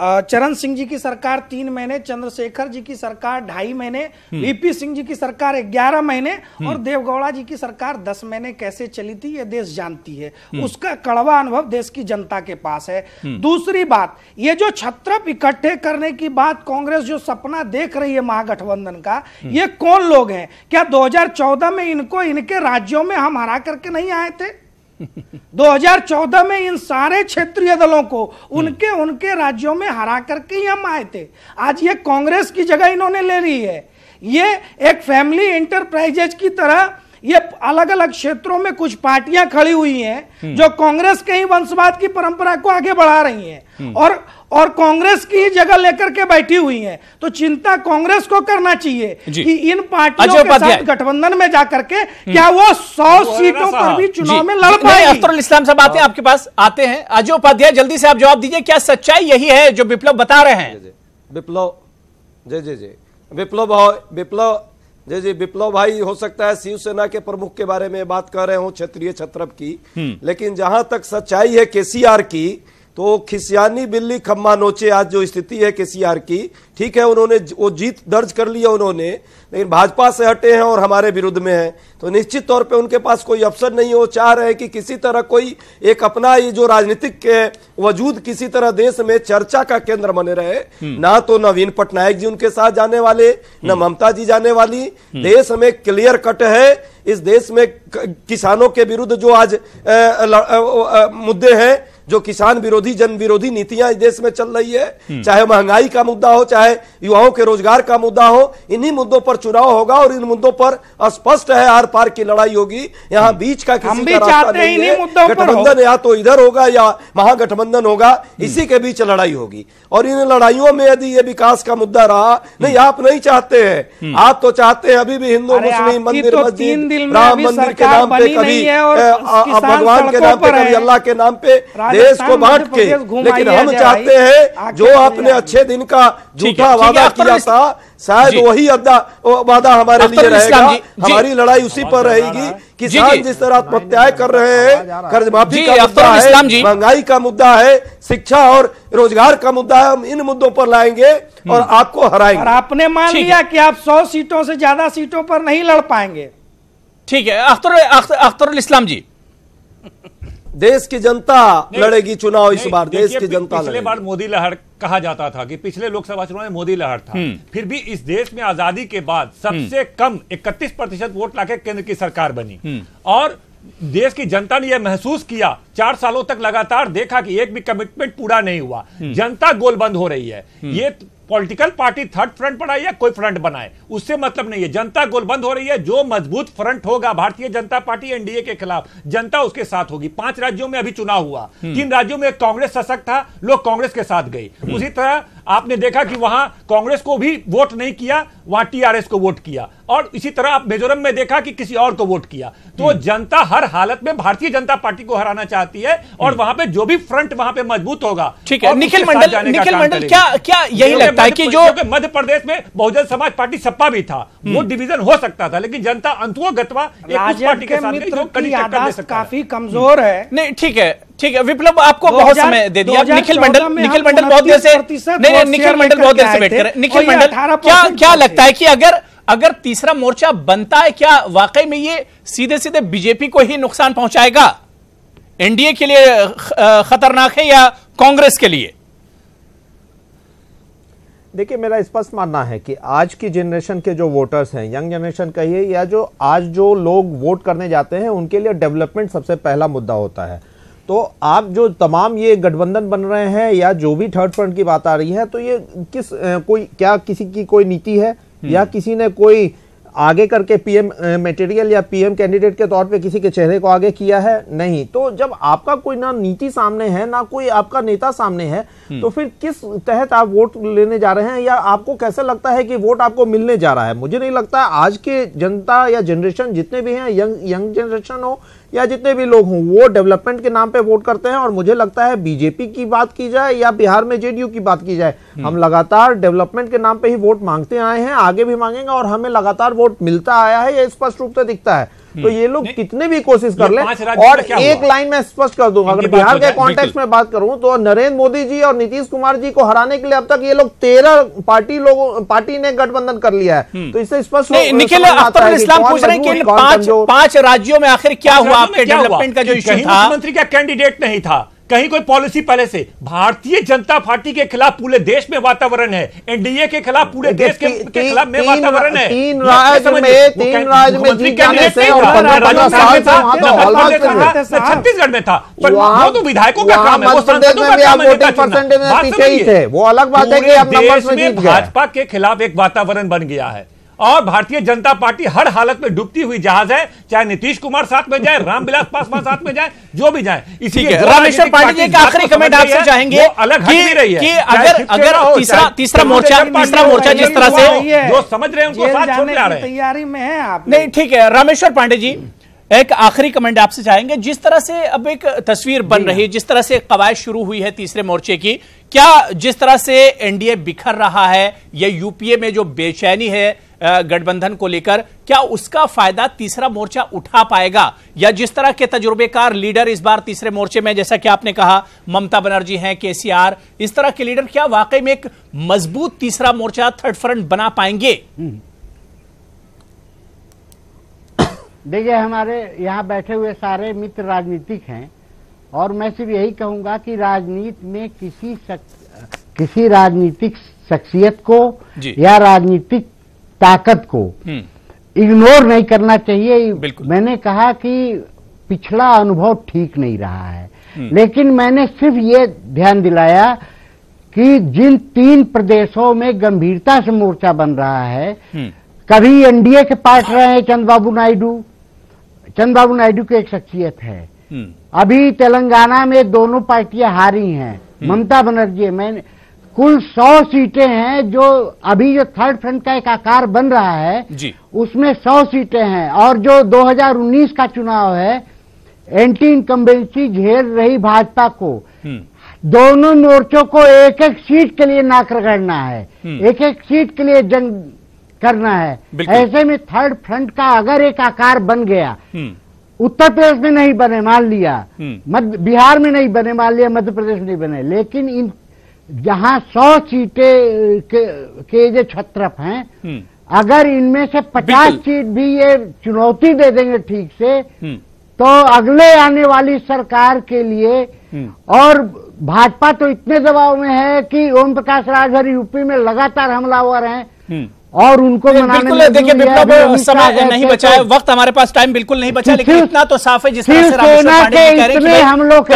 चरण सिंह जी की सरकार 3 महीने, चंद्रशेखर जी की सरकार 2.5 महीने, वीपी सिंह जी की सरकार 11 महीने और देवगौड़ा जी की सरकार 10 महीने कैसे चली थी ये देश जानती है। उसका कड़वा अनुभव देश की जनता के पास है। दूसरी बात, ये जो छत्रप इकट्ठे करने की बात कांग्रेस जो सपना देख रही है महागठबंधन का, ये कौन लोग हैं? क्या 2014 में इनको इनके राज्यों में हम हरा करके नहीं आए थे? 2014 में इन सारे क्षेत्रीय दलों को उनके राज्यों में हरा करके ही हम आए थे। आज ये कांग्रेस की जगह इन्होंने ले ली है। ये एक फैमिली एंटरप्राइजेज की तरह ये अलग अलग क्षेत्रों में कुछ पार्टियां खड़ी हुई हैं जो कांग्रेस के ही वंशवाद की परंपरा को आगे बढ़ा रही हैं और कांग्रेस की जगह लेकर के बैठी हुई हैं। तो चिंता कांग्रेस को करना चाहिए कि इन पार्टियों के साथ गठबंधन में जाकर के क्या वो 100 सीटों पर भी चुनाव में लड़ पाएगी। अख्तर इस्लाम साहब आपके पास आते हैं। अजय उपाध्याय, जल्दी से आप जवाब दीजिए, क्या सच्चाई यही है जो विप्लव बता रहे हैं? विप्लव जी विप्लव भाई, हो सकता है शिवसेना के प्रमुख के बारे में बात कर रहे हो, क्षेत्रीय छत्रप की, लेकिन जहां तक सच्चाई है केसीआर की, तो खिसियानी बिल्ली खम्मा नोचे आज जो स्थिति है केसीआर की, ठीक है उन्होंने वो जीत दर्ज कर लिया उन्होंने, लेकिन भाजपा से हटे हैं और हमारे विरुद्ध में हैं, तो निश्चित तौर पे उनके पास कोई अवसर नहीं है। वो चाह रहे हैं कि किसी तरह कोई एक अपना ये जो राजनीतिक वजूद किसी तरह देश में चर्चा का केंद्र बने रहे। ना तो नवीन पटनायक जी उनके साथ जाने वाले, न ममता जी जाने वाली। देश में क्लियर कट है, इस देश में किसानों के विरुद्ध जो आज मुद्दे हैं, जो किसान विरोधी जन विरोधी नीतियां इस देश में चल रही है, चाहे महंगाई का मुद्दा हो, चाहे युवाओं के रोजगार का मुद्दा हो, इन्हीं मुद्दों पर चुनाव होगा और इन मुद्दों पर स्पष्ट है आर पार की लड़ाई होगी। यहाँ बीच का किसी का रास्ता नहीं है। गठबंधन या तो इधर होगा या महागठबंधन होगा, इसी के बीच लड़ाई होगी। और इन लड़ाइयों में यदि ये विकास का मुद्दा रहा, नहीं आप नहीं चाहते हैं, आप तो चाहते हैं अभी भी हिंदू मुस्लिम मंदिर मस्जिद राम मंदिर के नाम पे, कभी भगवान के नाम पे, कभी अल्लाह के नाम पे देश को बांट के। लेकिन हम चाहते हैं जो आपने अच्छे दिन का झूठा वादा किया था, शायद वही वादा हमारे लिए रहेगा। हमारी लड़ाई उसी पर रहेगी। किसान जिस तरह आत्महत्याएं कर रहे हैं, कर्ज माफी का मुद्दा है, महंगाई का मुद्दा है, शिक्षा और रोजगार का मुद्दा है, हम इन मुद्दों पर लाएंगे और आपको हराएंगे। और आपने मान लिया कि आप 100 सीटों से ज्यादा सीटों पर नहीं लड़ पाएंगे। ठीक है अख्तर इस्लाम जी, देश की जनता लड़ेगी चुनाव इस बार, देश की जनता पिछले बार मोदी लहर कहा जाता था कि पिछले लोकसभा चुनाव में मोदी लहर था, फिर भी इस देश में आजादी के बाद सबसे कम 31% वोट लाके केंद्र की सरकार बनी और देश की जनता ने यह महसूस किया, 4 सालों तक लगातार देखा कि एक भी कमिटमेंट पूरा नहीं हुआ, जनता गोलबंद हो रही है। ये पॉलिटिकल पार्टी थर्ड फ्रंट बनाए या कोई फ्रंट बनाए उससे मतलब नहीं है, जनता गोलबंद हो रही है। जो मजबूत फ्रंट होगा भारतीय जनता पार्टी एनडीए के खिलाफ, जनता उसके साथ होगी। 5 राज्यों में अभी चुनाव हुआ, 3 राज्यों में कांग्रेस सशक्त था, लोग कांग्रेस के साथ गए। उसी तरह आपने देखा कि वहां कांग्रेस को भी वोट नहीं किया, वहां टीआरएस को वोट किया, और इसी तरह आप मिजोरम में देखा कि किसी और को वोट किया। तो जनता हर हालत में भारतीय जनता पार्टी को हराना चाहती है और वहां पे जो भी फ्रंट वहां पे मजबूत होगा। ठीक है, निखिल मंडल क्या यही लगता है कि जो मध्य प्रदेश में बहुजन समाज पार्टी सपा भी था, वो डिवीजन हो सकता था, लेकिन जनता अंतुगतवा एक पार्टी के साथ गई जो कड़ी टक्कर दे सकता है। काफी कमजोर है। नहीं ठीक है विप्लव, आपको बहुत समय दे दिया। निखिल मंडल बहुत देर से निखिल मंडल बहुत देर से वेट कर रहे हैं। निखिल मंडल, क्या लगता है कि अगर तीसरा मोर्चा बनता है, क्या वाकई में ये सीधे सीधे बीजेपी को ही नुकसान पहुंचाएगा? एनडीए के लिए खतरनाक है या कांग्रेस के लिए? देखिए, मेरा स्पष्ट मानना है कि आज की जनरेशन के जो वोटर्स हैं, यंग जनरेशन कहिए या जो आज जो लोग वोट करने जाते हैं, उनके लिए डेवलपमेंट सबसे पहला मुद्दा होता है। तो आप जो तमाम ये गठबंधन बन रहे हैं या जो भी थर्ड फ्रंट की बात आ रही है, तो ये किसी की कोई नीति है या किसी ने कोई आगे करके पीएम मटेरियल या पीएम कैंडिडेट के तौर पे किसी के चेहरे को आगे किया है? नहीं। तो जब आपका कोई ना नीति सामने है, ना कोई आपका नेता सामने है, तो फिर किस तहत आप वोट लेने जा रहे हैं या आपको कैसे लगता है कि वोट आपको मिलने जा रहा है? मुझे नहीं लगता आज के जनता या जनरेशन जितने भी हैं, यंग जनरेशन हो या जितने भी लोग हों, वो डेवलपमेंट के नाम पे वोट करते हैं। और मुझे लगता है बीजेपी की बात की जाए या बिहार में जेडीयू की बात की जाए, हम लगातार डेवलपमेंट के नाम पे ही वोट मांगते आए हैं, आगे भी मांगेंगे और हमें लगातार वोट मिलता आया है, ये स्पष्ट रूप से दिखता है। तो ये लोग कितने भी कोशिश कर ले। और एक लाइन में स्पष्ट कर दूंगा, अगर बिहार के कॉन्टेक्स्ट में बात करूं तो नरेंद्र मोदी जी और नीतीश कुमार जी को हराने के लिए अब तक ये लोग 13 पार्टी ने गठबंधन कर लिया है। तो इससे स्पष्ट निखिल अख्तरुल इस्लाम पूछ रहे हैं कि पांच राज्यों में आखिर क्या हुआ आपके डेवलपमेंट का जो इश्यू था? मुख्यमंत्री का कैंडिडेट नहीं था, कहीं कोई पॉलिसी पहले से। भारतीय जनता पार्टी के खिलाफ पूरे देश में वातावरण है, एनडीए के खिलाफ पूरे देश के खिलाफ में वातावरण है। तीन राज्य में जीत जाने से और 15 साल से वहां तो छत्तीसगढ़ में था, पर वो तो विधायकों का काम है, वो सांसदों का काम है। पीछे ही थे, वो अलग बात है कि अब नंबर्स में जीत गए। भाजपा के खिलाफ एक वातावरण बन गया है और भारतीय जनता पार्टी हर हालत में डूबती हुई जहाज है, चाहे नीतीश कुमार साथ में जाए, रामविलास पासवान साथ में जाए, जो भी जाए। इसीलिए रामेश्वर पांडे जी का आखिरी कमेंट आपसे चाहेंगे अलग हट भी रही है कि अगर तीसरा मोर्चा जिस तरह से जो समझ रहे हैं उनको साथ छोड़ ला रहे हैं, तैयारी में है आप। नहीं, ठीक है रामेश्वर पांडे जी, एक आखिरी कमेंट आपसे चाहेंगे। जिस तरह से अब एक तस्वीर बन रही है, जिस तरह से कवायद शुरू हुई है तीसरे मोर्चे की, क्या जिस तरह से एनडीए बिखर रहा है या यूपीए में जो बेचैनी है गठबंधन को लेकर, क्या उसका फायदा तीसरा मोर्चा उठा पाएगा? या जिस तरह के तजुर्बेकार लीडर इस बार तीसरे मोर्चे में, जैसा कि आपने कहा ममता बनर्जी हैं, केसीआर, इस तरह के लीडर क्या वाकई में एक मजबूत तीसरा मोर्चा थर्ड फ्रंट बना पाएंगे? देखिए, हमारे यहाँ बैठे हुए सारे मित्र राजनीतिक हैं और मैं सिर्फ यही कहूंगा कि राजनीति में किसी राजनीतिक शख्सियत को या राजनीतिक ताकत को इग्नोर नहीं करना चाहिए। मैंने कहा कि पिछला अनुभव ठीक नहीं रहा है, लेकिन मैंने सिर्फ ये ध्यान दिलाया कि जिन 3 प्रदेशों में गंभीरता से मोर्चा बन रहा है, कभी एनडीए के पार्ट रहे हैं चंद्रबाबू नायडू की एक शख्सियत है। अभी तेलंगाना में दोनों पार्टियां हारी हैं, ममता बनर्जी। मैंने कुल 100 सीटें हैं जो अभी जो थर्ड फ्रंट का एक आकार बन रहा है जी, उसमें 100 सीटें हैं। और जो 2019 का चुनाव है, एंटी इनकम्बेंसी झेल रही भाजपा को दोनों मोर्चों को एक एक सीट के लिए नाक रगड़ना है, एक एक सीट के लिए जंग करना है। ऐसे में थर्ड फ्रंट का अगर एक आकार बन गया, उत्तर प्रदेश में नहीं बने मान लिया, बिहार में नहीं बने मान लिया, मध्य प्रदेश में नहीं बने, लेकिन इन जहां 100 सीटें के जो छत्रप हैं, अगर इनमें से 50 सीट भी ये चुनौती दे देंगे ठीक से, तो अगले आने वाली सरकार के लिए, और भाजपा तो इतने दबाव में है कि ओम प्रकाश राजभर यूपी में लगातार हमलावर हैं और उनको बिल्कुल देखिए विप्लव समय नहीं बचा है, वक्त हमारे पास टाइम बिल्कुल नहीं बचा, लेकिन इतना तो साफ है जिस तरह से रामेश्वर पांडे जी कह रहे हैं हम लोग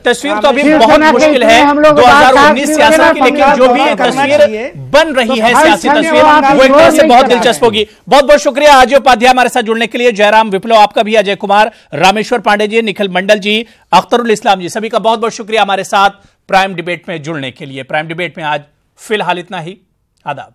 तस्वीर तो अभी बहुत मुश्किल है 2019 सियासत की, लेकिन जो भी तस्वीर बन रही है सियासी तस्वीर वो एक तरह से बहुत दिलचस्प होगी। बहुत बहुत शुक्रिया अजय उपाध्याय हमारे साथ जुड़ने के लिए, जयराम, विप्लव आपका भी, अजय कुमार, रामेश्वर पांडे जी, निखिल मंडल जी, अख्तरुल इस्लाम जी, सभी का बहुत बहुत शुक्रिया हमारे साथ प्राइम डिबेट में जुड़ने के लिए। प्राइम डिबेट में आज फिलहाल इतना ही। आदाब।